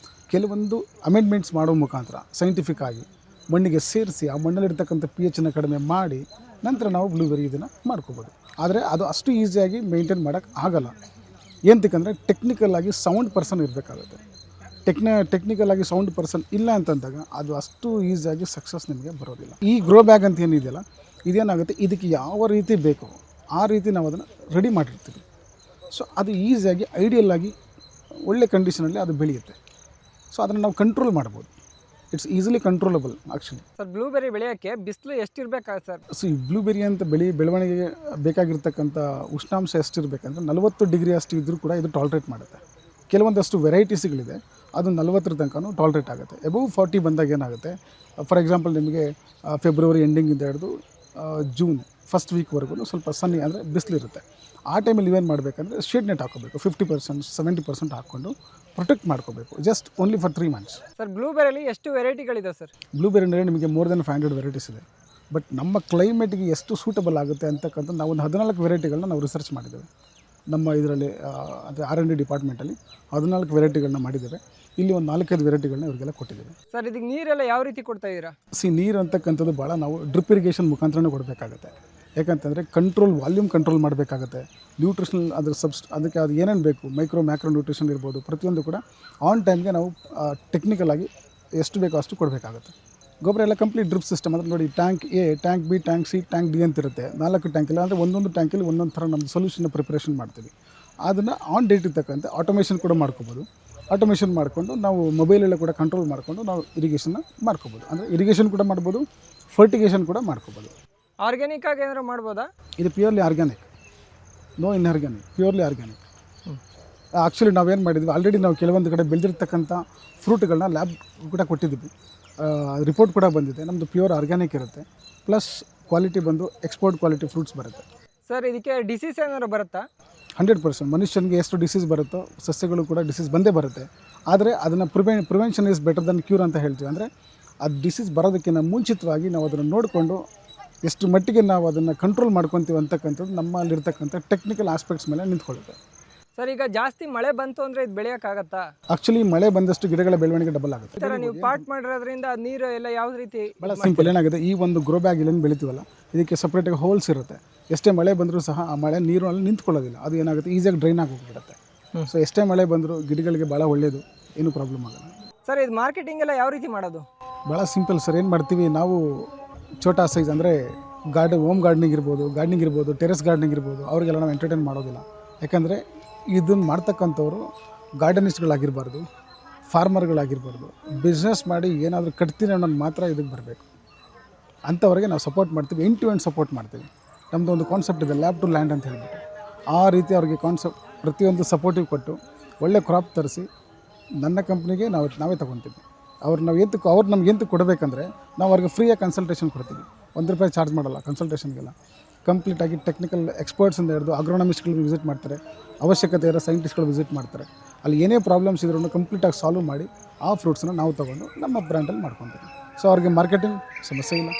ಕೆಲವೊಂದು ಅಮೆಂಡ್ಮೆಂಟ್ಸ್ ಮಾಡೋ ಮುಖಾಂತರ ಸೈಂಟಿಫಿಕ್ ಆಗಿ ಮಣ್ಣಿಗೆ ಸೇರಿಸಿ ಆ ಮಣ್ಣಲ್ಲಿರ್ತಕ್ಕಂಥ pHನ ಕಡಿಮೆ ಮಾಡಿ ನಂತರ ನಾವು ಬ್ಲೂಬೆರಿ ಇದನ್ನು ಮಾಡ್ಕೋಬೋದು. ಆದರೆ ಅದು ಅಷ್ಟು ಈಸಿಯಾಗಿ ಮೇಂಟೈನ್ ಮಾಡೋಕ್ಕೆ ಆಗಲ್ಲ. ಏನಂತಕ್ಕಂದರೆ, ಟೆಕ್ನಿಕಲ್ ಆಗಿ ಸೌಂಡ್ ಪರ್ಸನ್ ಇರಬೇಕಾಗುತ್ತೆ. ಟೆಕ್ನಿಕಲ್ ಆಗಿ ಸೌಂಡ್ ಪರ್ಸನ್ ಇಲ್ಲ ಅಂತಂದಾಗ ಅದು ಅಷ್ಟು ಈಸಿಯಾಗಿ ಸಕ್ಸಸ್ ನಿಮಗೆ ಬರೋದಿಲ್ಲ. ಈ ಗ್ರೋ ಬ್ಯಾಗ್ ಅಂತ ಏನಿದೆಯಲ್ಲ, ಇದೇನಾಗುತ್ತೆ, ಇದಕ್ಕೆ ಯಾವ ರೀತಿ ಬೇಕೋ ಆ ರೀತಿ ನಾವು ಅದನ್ನು ರೆಡಿ ಮಾಡಿರ್ತೀವಿ. ಸೊ ಅದು ಈಸಿಯಾಗಿ ಐಡಿಯಲ್ ಆಗಿ ಒಳ್ಳೆ ಕಂಡೀಷನಲ್ಲಿ ಅದು ಬೆಳೆಯುತ್ತೆ. ಸೊ ಅದನ್ನು ನಾವು ಕಂಟ್ರೋಲ್ ಮಾಡ್ಬೋದು. It's easily controllable actually. Sir, blueberry ಬೆಳೆಯೋಕ್ಕೆ ಬಿಸಿಲು ಎಷ್ಟಿರಬೇಕಾಗುತ್ತೆ ಸರ್? ಸೊ ಈ ಬ್ಲೂಬೆರಿ ಅಂತ ಬೆಳವಣಿಗೆಗೆ ಬೇಕಾಗಿರ್ತಕ್ಕಂಥ ಉಷ್ಣಾಂಶ ಎಷ್ಟಿರಬೇಕಂದ್ರೆ 40 ಡಿಗ್ರಿ ಅಷ್ಟು ಇದ್ದರೂ ಕೂಡ ಇದು ಟಾಲ್ರೇಟ್ ಮಾಡುತ್ತೆ. ಕೆಲವೊಂದಷ್ಟು ವೆರೈಟೀಸ್ಗಳಿದೆ, ಅದು 40 ತನಕನೂ ಟಾಲ್ರೇಟ್ ಆಗುತ್ತೆ. ಎಬವ್ 40 ಬಂದಾಗ ಏನಾಗುತ್ತೆ, ಫಾರ್ ಎಕ್ಸಾಂಪಲ್ ನಿಮಗೆ ಫೆಬ್ರವರಿ ಎಂಡಿಂಗಿಂದ ಹಿಡಿದು ಜೂನ್ ಫಸ್ಟ್ ವೀಕ್ವರೆಗೂ ಸ್ವಲ್ಪ ಸನ್ನಿ ಅಂದರೆ ಬಿಸಿಲಿರುತ್ತೆ. ಆ ಟೈಮಲ್ಲಿ ಇವೇನು ಮಾಡಬೇಕಂದ್ರೆ, ಶೇಡ್ ನೆಟ್ ಹಾಕೋಬೇಕು. 50%, 70% ಹಾಕ್ಕೊಂಡು ಪ್ರೊಟೆಕ್ಟ್ ಮಾಡ್ಕೋಬೇಕು, just only for 3 months. Sir, ಬ್ಲೂಬೆರಿಲಿ ಎಷ್ಟು ವೆರೈಟಿಗಳಿದೆ ಸರ್? ಬ್ಲೂಬೆರಿನಲ್ಲಿ ನಿಮಗೆ ಮೋರ್ ದೆನ್ 500 ವೆರೈಟೀಸ್ ಇದೆ. ಬಟ್ ನಮ್ಮ ಕ್ಲೈಮೇಟ್ಗೆ ಎಷ್ಟು ಸೂಟಬಲ್ ಆಗುತ್ತೆ ಅಂತಕ್ಕಂಥ ನಾವು ಒಂದು 14 ವೆರೈಟಿಗಳನ್ನ ನಾವು ರಿಸರ್ಚ್ ಮಾಡಿದ್ದೇವೆ. ನಮ್ಮ ಇದರಲ್ಲಿ ಅದೇ R&D ಡಿಪಾರ್ಟ್ಮೆಂಟಲ್ಲಿ 14 ವೆರೈಟಿಗಳನ್ನ ಮಾಡಿದ್ದೇವೆ. ಇಲ್ಲಿ ಒಂದು 4-5 ವೆರೈಟಿಗಳನ್ನ ಇವರಿಗೆಲ್ಲ ಕೊಟ್ಟಿದ್ದೇವೆ. ಸರ್, ಇದಕ್ಕೆ ನೀರೆಲ್ಲ ಯಾವ ರೀತಿ ಕೊಡ್ತಾ ಇದ್ದೀರಾ? ನೀರು ಅಂತಕ್ಕಂಥದ್ದು ಭಾಳ ನಾವು ಡ್ರಿಪ್ ಇರಿಗೇಷನ್ ಮುಖಾಂತರನೇ ಕೊಡಬೇಕಾಗುತ್ತೆ. ಯಾಕಂತಂದರೆ ವಾಲ್ಯೂಮ್ ಕಂಟ್ರೋಲ್ ಮಾಡಬೇಕಾಗುತ್ತೆ. ನ್ಯೂಟ್ರಿಷನಲ್ ಅದಕ್ಕೆ ಅದು ಏನೇನು ಬೇಕು, ಮ್ಯಾಕ್ರೋ ನ್ಯೂಟ್ರಿಷನ್ ಇರ್ಬೋದು, ಪ್ರತಿಯೊಂದು ಕೂಡ ಆನ್ ಟೈಮ್ಗೆ ನಾವು ಟೆಕ್ನಿಕಲ್ ಆಗಿ ಎಷ್ಟು ಬೇಕೋ ಅಷ್ಟು ಕೊಡಬೇಕಾಗುತ್ತೆ. ಗೊಬ್ಬರ ಎಲ್ಲ ಕಂಪ್ಲೀಟ್ ಡ್ರಿಪ್ ಸಿಸ್ಟಮ್. ಅಂದರೆ ನೋಡಿ, tank A, tank B, tank C, tank D ಅಂತಿರುತ್ತೆ. 4 ಟ್ಯಾಂಕ್ ಇಲ್ಲ ಅಂದರೆ ಒಂದೊಂದು ಟ್ಯಾಂಕಲ್ಲಿ ಒಂದೊಂದು ಥರ ನಮ್ಮ ಸೊಲ್ಯೂಷನ್ನ ಪ್ರಿಪ್ರೇಷನ್ ಮಾಡ್ತೀವಿ. ಅದನ್ನು ಆನ್ ಡೇಟ್ ಇರ್ತಕ್ಕಂಥ ಆಟೋಮೇಷನ್ ಕೂಡ ಮಾಡ್ಕೋಬೋದು. ಆಟೋಮೇಷನ್ ಮಾಡಿಕೊಂಡು ನಾವು ಮೊಬೈಲೆಲ್ಲ ಕೂಡ ಕಂಟ್ರೋಲ್ ಮಾಡಿಕೊಂಡು ನಾವು ಇರಿಗೇಷನ್ನ ಮಾಡ್ಕೋಬೋದು. ಅಂದರೆ ಇರಿಗೇಷನ್ ಕೂಡ ಮಾಡ್ಬೋದು, ಫರ್ಟಿಗೇಷನ್ ಕೂಡ ಮಾಡ್ಕೋಬೋದು. ಆರ್ಗ್ಯಾನಿಕ್ ಆಗಿ ಏನಾದ್ರು ಮಾಡ್ಬೋದಾ? ಇದು purely organic, no inorganic, purely organic. Actually ನಾವೇನು ಮಾಡಿದ್ವಿ, ಆಲ್ರೆಡಿ ನಾವು ಕೆಲವೊಂದು ಕಡೆ ಬೆಳೆದಿರ್ತಕ್ಕಂಥ ಫ್ರೂಟ್ಗಳನ್ನ ಲ್ಯಾಬ್ ಕೂಡ ಕೊಟ್ಟಿದ್ದೀವಿ. ರಿಪೋರ್ಟ್ ಕೂಡ ಬಂದಿದೆ. ನಮ್ಮದು ಪ್ಯೂರ್ ಆರ್ಗ್ಯಾನಿಕ್ ಇರುತ್ತೆ. ಪ್ಲಸ್ ಕ್ವಾಲಿಟಿ ಬಂದು ಎಕ್ಸ್ಪೋರ್ಟ್ ಕ್ವಾಲಿಟಿ ಫ್ರೂಟ್ಸ್ ಬರುತ್ತೆ. ಸರ್, ಇದಕ್ಕೆ ಡಿಸೀಸ್ ಏನಾದ್ರು ಬರುತ್ತಾ? 100%. ಮನುಷ್ಯನಿಗೆ ಎಷ್ಟು ಡಿಸೀಸ್ ಬರುತ್ತೋ ಸಸ್ಯಗಳು ಕೂಡ ಡಿಸೀಸ್ ಬಂದೇ ಬರುತ್ತೆ. ಆದರೆ ಅದನ್ನು prevention is better than cure ಅಂತ ಹೇಳ್ತೀವಿ. ಅಂದರೆ ಅದು ಡಿಸೀಸ್ ಬರೋದಕ್ಕಿಂತ ಮುಂಚಿತವಾಗಿ ನಾವು ಅದನ್ನು ನೋಡಿಕೊಂಡು ಎಷ್ಟು ಮಟ್ಟಿಗೆ ನಾವು ಅದನ್ನು ಕಂಟ್ರೋಲ್ ಮಾಡ್ಕೊತೀವಿ ಅಂತಕ್ಕಂಥದ್ದು ನಮ್ಮಲ್ಲಿರ್ತಕ್ಕಂಥ ಟೆಕ್ನಿಕಲ್ ಆಸ್ಪೆಕ್ಟ್ಸ್ ಮೇಲೆ ನಿಂತ್ಕೊಳ್ಳುತ್ತೆ. ಸರ್ ಈಗ ಜಾಸ್ತಿ ಮಳೆ ಬಂತು ಅಂದರೆ ಇದು ಬೆಳೆಯೋಕ್ಕಾಗತ್ತಾ? ಆ್ಯಕ್ಚುಲಿ ಮಳೆ ಬಂದಷ್ಟು ಗಿಡಗಳ ಬೆಳವಣಿಗೆ ಡಬಲ್ ಆಗುತ್ತೆ. ಈ ಥರ ನೀವು ಪಾಟ್ ಮಾಡಿರೋದ್ರಿಂದ ನೀರು ಎಲ್ಲ ಯಾವ ರೀತಿ? ಭಾಳ ಸಿಂಪಲ್. ಏನಾಗುತ್ತೆ, ಈ ಒಂದು ಗ್ರೋ ಬ್ಯಾಗ್ ಇಲ್ಲಿ ಬೆಳಿತೀವಲ್ಲ, ಇದಕ್ಕೆ ಸಪ್ರೇಟಾಗಿ ಹೋಲ್ಸ್ ಇರುತ್ತೆ. ಎಷ್ಟೇ ಮಳೆ ಬಂದರೂ ಸಹ ಆ ಮಳೆ ನೀರು ಅಲ್ಲಿ ನಿಂತ್ಕೊಳ್ಳೋದಿಲ್ಲ. ಅದು ಏನಾಗುತ್ತೆ, ಈಸಿಯಾಗಿ ಡ್ರೈನ್ ಆಗಿ ಹೋಗ್ಬಿಡುತ್ತೆ. ಸೊ ಎಷ್ಟೇ ಮಳೆ ಬಂದರೂ ಗಿಡಗಳಿಗೆ ಭಾಳ ಒಳ್ಳೆಯದು, ಏನೂ ಪ್ರಾಬ್ಲಮ್ ಆಗಲ್ಲ. ಸರ್ ಇದು ಮಾರ್ಕೆಟಿಂಗ್ ಎಲ್ಲ ಯಾವ ರೀತಿ ಮಾಡೋದು? ಭಾಳ ಸಿಂಪಲ್ ಸರ್. ಏನು ಮಾಡ್ತೀವಿ ನಾವು, ಛೋಟಾ ಸೈಜ್ ಅಂದರೆ ಹೋಮ್ ಗಾರ್ಡನಿಂಗ್ ಇರ್ಬೋದು, ಟೆರೆಸ್ ಗಾರ್ಡನಿಂಗ್ ಇರ್ಬೋದು, ಅವರಿಗೆಲ್ಲ ನಾವು ಎಂಟರ್ಟೈನ್ ಮಾಡೋದಿಲ್ಲ. ಯಾಕಂದರೆ ಇದನ್ನು ಮಾಡ್ತಕ್ಕಂಥವ್ರು ಗಾರ್ಡನಿಸ್ಟ್ಗಳಾಗಿರಬಾರ್ದು, ಫಾರ್ಮರ್ಗಳಾಗಿರ್ಬಾರ್ದು. ಬಿಸ್ನೆಸ್ ಮಾಡಿ ಏನಾದರೂ ಕಟ್ತೀನಿ ಅನ್ನೋದು ಮಾತ್ರ ಇದಕ್ಕೆ ಬರಬೇಕು. ಅಂಥವ್ರಿಗೆ ನಾವು ಸಪೋರ್ಟ್ ಮಾಡ್ತೀವಿ, ಎಂಡ್ ಟು ಎಂಡ್ ಸಪೋರ್ಟ್ ಮಾಡ್ತೀವಿ. ನಮ್ಮದು ಒಂದು ಕಾನ್ಸೆಪ್ಟ್ ಇದೆ, ಲ್ಯಾಬ್ ಟು ಲ್ಯಾಂಡ್ ಅಂತ ಹೇಳ್ಬಿಟ್ಟು. ಆ ರೀತಿ ಅವ್ರಿಗೆ ಕಾನ್ಸೆಪ್ಟ್ ಪ್ರತಿಯೊಂದು ಸಪೋರ್ಟಿವ್ ಕೊಟ್ಟು ಒಳ್ಳೆ ಕ್ರಾಪ್ ತರಿಸಿ ನನ್ನ ಕಂಪ್ನಿಗೆ ನಾವೇ ತೊಗೊತೀವಿ. ಅವ್ರು ನಮ್ಗೆ ಎಂತಕ್ಕೆ ಕೊಡಬೇಕಂದ್ರೆ ನಾವು ಅವ್ರಿಗೆ ಫ್ರೀಯಾಗಿ ಕನ್ಸಲ್ಟೇಷನ್ ಕೊಡ್ತೀವಿ. ₹1 ಚಾರ್ಜ್ ಮಾಡಲ್ಲ ಕನ್ಸಲ್ಟೇಷನ್ಗೆಲ್ಲ. ಕಂಪ್ಲೀಟಾಗಿ ಟೆಕ್ನಿಕಲ್ ಎಕ್ಸ್ಪರ್ಟ್ಸಿಂದ ಹಿಡಿದು ಅಗ್ರೋನಮಿಸ್ಟ್ಗಳು ವಿಸಿಟ್ ಮಾಡ್ತಾರೆ, ಅವಶ್ಯಕತೆ ಇರೋ ಸೈಂಟಿಸ್ಟ್ಗಳು ವಿಸಿಟ್ ಮಾಡ್ತಾರೆ. ಅಲ್ಲಿ ಏನೇ ಪ್ರಾಬ್ಲಮ್ಸ್ ಇದ್ರೂ ಕಂಪ್ಲೀಟಾಗಿ ಸಾಲ್ವ್ ಮಾಡಿ ಆ ಫ್ರೂಟ್ಸನ್ನ ನಾವು ತೊಗೊಂಡು ನಮ್ಮ ಬ್ರ್ಯಾಂಡಲ್ಲಿ ಮಾಡ್ಕೊತೀವಿ. ಸೊ ಅವ್ರಿಗೆ ಮಾರ್ಕೆಟಿಂಗ್ ಸಮಸ್ಯೆ ಇಲ್ಲ.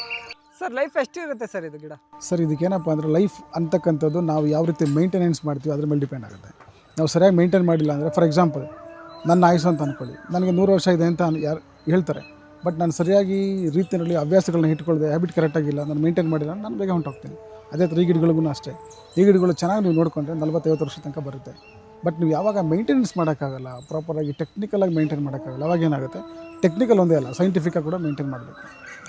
ಸರ್ ಲೈಫ್ ಎಷ್ಟು ಇರುತ್ತೆ ಸರ್ ಇದು ಗಿಡ? ಸರ್ ಇದಕ್ಕೇನಪ್ಪ ಅಂದರೆ ಲೈಫ್ ಅಂತಕ್ಕಂಥದ್ದು ನಾವು ಯಾವ ರೀತಿ ಮೇಂಟೆನೆನ್ಸ್ ಮಾಡ್ತೀವಿ ಅದ್ರ ಮೇಲೆ ಡಿಪೆಂಡ್ ಆಗುತ್ತೆ. ನಾವು ಸರಿಯಾಗಿ ಮೇಂಟೈನ್ ಮಾಡಿಲ್ಲ ಅಂದರೆ, ಫಾರ್ ಎಕ್ಸಾಂಪಲ್ ನನ್ನ ಆಯುಷ್ ಅಂತ ಅಂದ್ಕೊಳ್ಳಿ, ನನಗೆ 100 ವರ್ಷ ಇದೆ ಅಂತ ಯಾರು ಹೇಳ್ತಾರೆ, ಬಟ್ ನಾನು ಸರಿಯಾಗಿ ರೀತಿಯಲ್ಲಿ ಹವ್ಯಾಸಗಳನ್ನ ಇಟ್ಕೊಳ್ಳದೆ, ಹ್ಯಾಬಿಟ್ ಕರೆಕ್ಟಾಗಿಲ್ಲ, ನಾನು ಮೇಂಟೈನ್ ಮಾಡಿಲ್ಲ, ನಾನು ಬೇಗ ಹೊಂಟೋಗ್ತೀನಿ. ಅದೇ ಥರ ಈ ಗಿಡಗಳಿಗೂ ಅಷ್ಟೇ. ಈ ಗಿಡಗಳು ಚೆನ್ನಾಗಿ ನೀವು ನೋಡಿಕೊಂಡ್ರೆ 40-50 ವರ್ಷ ತನಕ ಬರುತ್ತೆ. ಬಟ್ ನೀವು ಯಾವಾಗ ಮೇಂಟೆನೆನ್ಸ್ ಮಾಡೋಕ್ಕಾಗಲ್ಲ, ಪ್ರಾಪರಾಗಿ ಟೆಕ್ನಿಕಲಾಗಿ ಮೇಂಟೈನ್ ಮಾಡೋಕ್ಕಾಗಲ್ಲ, ಅವಾಗ ಏನಾಗುತ್ತೆ, ಟೆಕ್ನಿಕಲ್ ಒಂದೇ ಅಲ್ಲ, ಸೈಂಟಿಫಿಕಾಗಿ ಕೂಡ ಮೇಂಟೈನ್ ಮಾಡಬೇಕು.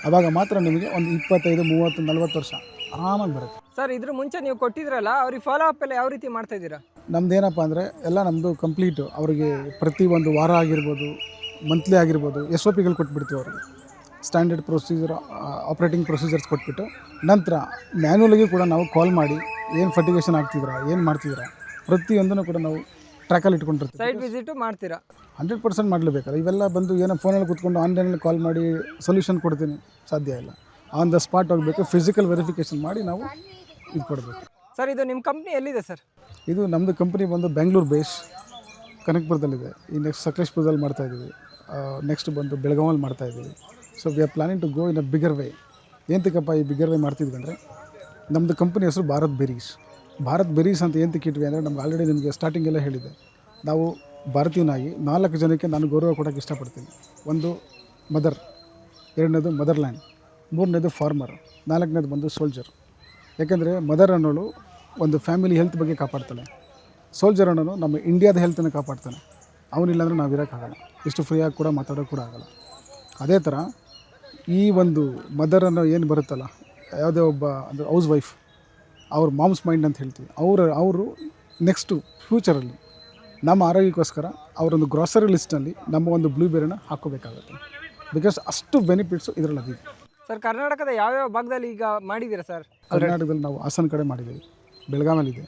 ಆವಾಗ ಮಾತ್ರ ನಿಮಗೆ ಒಂದು 25, 30, 40 ವರ್ಷ ಆರಾಮಾಗಿ ಬರುತ್ತೆ. ಸರ್ ಇದ್ರ ಮುಂಚೆ ನೀವು ಕೊಟ್ಟಿದ್ರಲ್ಲ, ಅವ್ರಿಗೆ ಫಾಲೋ ಅಪ್ ಎಲ್ಲ ಯಾವ ರೀತಿ ಮಾಡ್ತಾ ಇದ್ದೀರಾ? ನಮ್ದೇನಪ್ಪ ಅಂದರೆ ಎಲ್ಲ ನಮ್ಮದು ಕಂಪ್ಲೀಟು. ಅವರಿಗೆ ಪ್ರತಿ ಒಂದು ವಾರ ಆಗಿರ್ಬೋದು, ಮಂತ್ಲಿ ಆಗಿರ್ಬೋದು, SOPಗಳು ಕೊಟ್ಬಿಡ್ತೀವಿ. ಅವ್ರಿಗೆ ಸ್ಟ್ಯಾಂಡರ್ಡ್ ಪ್ರೊಸೀಜರ್, ಆಪ್ರೇಟಿಂಗ್ ಪ್ರೊಸೀಜರ್ಸ್ ಕೊಟ್ಬಿಟ್ಟು ನಂತರ ಮ್ಯಾನ್ಯಲಾಗಿ ಕೂಡ ನಾವು ಕಾಲ್ ಮಾಡಿ ಏನು ಫರ್ಟಿಗೇಷನ್ ಆಗ್ತಿದ್ದೀರಾ, ಏನು ಮಾಡ್ತಿದ್ದೀರಾ, ಪ್ರತಿಯೊಂದನ್ನು ಕೂಡ ನಾವು ಟ್ರ್ಯಾಕಲ್ಲಿ ಇಟ್ಕೊಂಡಿರ್ತೀವಿ. ಸೈಟ್ ವಿಸಿಟು ಮಾಡ್ತೀರಾ? 100% ಮಾಡಲೇಬೇಕಲ್ಲ. ಇವೆಲ್ಲ ಬಂದು ಏನೋ ಫೋನಲ್ಲಿ ಕೂತ್ಕೊಂಡು ಆನ್ಲೈನಲ್ಲಿ ಕಾಲ್ ಮಾಡಿ ಸೊಲ್ಯೂಷನ್ ಕೊಡ್ತೀನಿ ಸಾಧ್ಯ ಇಲ್ಲ. ಆನ್ ದ ಸ್ಪಾಟ್ ಹೋಗಬೇಕು, ಫಿಸಿಕಲ್ ವೆರಿಫಿಕೇಷನ್ ಮಾಡಿ ನಾವು ಇದು ಕೊಡಬೇಕು. ಸರ್ ಇದು ನಿಮ್ಮ ಕಂಪ್ನಿ ಎಲ್ಲಿದೆ ಸರ್? ಇದು ನಮ್ಮದು ಕಂಪ್ನಿ ಬಂದು ಬೆಂಗಳೂರು ಬೇಸ್, ಕನಕಪುರದಲ್ಲಿದೆ. ಈ ನೆಕ್ಸ್ಟ್ ಸಕಲೇಶ್ಪುರದಲ್ಲಿ ಮಾಡ್ತಾಯಿದ್ದೀವಿ, ನೆಕ್ಸ್ಟ್ ಬಂದು ಬೆಳಗಾವಲ್ಲಿ ಮಾಡ್ತಾಯಿದ್ದೀವಿ. So we are planning to go in a bigger way. ಏನಕ್ಕಪ್ಪ ಈ ಬಿಗರ್ ವೇ ಮಾಡ್ತಿದ್ವಿ ಅಂದರೆ, ನಮ್ಮದು ಕಂಪ್ನಿ ಹೆಸರು ಭಾರತ್ ಬೆರೀಸ್ ಅಂತ ಏನಕ್ಕೆ ಇಟ್ವಿ ಅಂದರೆ, ನಮ್ಗೆ ಆಲ್ರೆಡಿ ನಿಮಗೆ ಸ್ಟಾರ್ಟಿಂಗೆಲ್ಲ ಹೇಳಿದೆ, ನಾವು ಭಾರತೀಯನಾಗಿ 4 ಜನಕ್ಕೆ ನಾನು ಗೌರವ ಕೊಡೋಕ್ಕೆ ಇಷ್ಟಪಡ್ತೀನಿ. ಒಂದು ಮದರ್, 2ನೇದು ಮದರ್ಲ್ಯಾಂಡ್, 3ನೇದು ಫಾರ್ಮರ್, 4ನೇದು ಬಂದು ಸೋಲ್ಜರ್. ಯಾಕೆಂದರೆ ಮದರ್ ಅನ್ನೋಳು ಒಂದು ಫ್ಯಾಮಿಲಿ ಹೆಲ್ತ್ ಬಗ್ಗೆ ಕಾಪಾಡ್ತಾಳೆ, ಸೋಲ್ಜರ್ ಅನ್ನೋನು ನಮ್ಮ ಇಂಡಿಯಾದ ಹೆಲ್ತನ್ನು ಕಾಪಾಡ್ತಾನೆ. ಅವನಿಲ್ಲಾಂದ್ರೆ ನಾವು ಇರೋಕ್ಕಾಗಲ್ಲ, ಇಷ್ಟು ಫ್ರೀಯಾಗಿ ಕೂಡ ಮಾತಾಡೋಕ್ಕೆ ಕೂಡ ಆಗಲ್ಲ. ಅದೇ ಥರ ಈ ಒಂದು ಮದರ್ ಅನ್ನೋ ಏನು ಬರುತ್ತಲ್ಲ, ಯಾವುದೇ ಒಬ್ಬ ಅಂದರೆ ಹೌಸ್ ವೈಫ್, ಅವ್ರ ಮಾಮ್ಸ್ ಮೈಂಡ್ ಅಂತ ಹೇಳ್ತೀವಿ, ಅವರು ನೆಕ್ಸ್ಟು ಫ್ಯೂಚರಲ್ಲಿ ನಮ್ಮ ಆರೋಗ್ಯಕ್ಕೋಸ್ಕರ ಅವರೊಂದು ಗ್ರಾಸರಿ ಲಿಸ್ಟ್ನಲ್ಲಿ ನಮ್ಮ ಒಂದು ಬ್ಲೂಬೆರಿನ ಹಾಕೋಬೇಕಾಗುತ್ತೆ. ಬಿಕಾಸ್ ಅಷ್ಟು ಬೆನಿಫಿಟ್ಸು ಇದರಲ್ಲಿ ಅದಿದೆ. ಸರ್ ಕರ್ನಾಟಕದ ಯಾವ್ಯಾವ ಭಾಗದಲ್ಲಿ ಈಗ ಮಾಡಿದ್ದೀರಾ ಸರ್? ಕರ್ನಾಟಕದಲ್ಲಿ ನಾವು ಹಾಸನ ಕಡೆ ಮಾಡಿದ್ದೀವಿ, ಬೆಳಗಾಮಲ್ಲಿದೆ,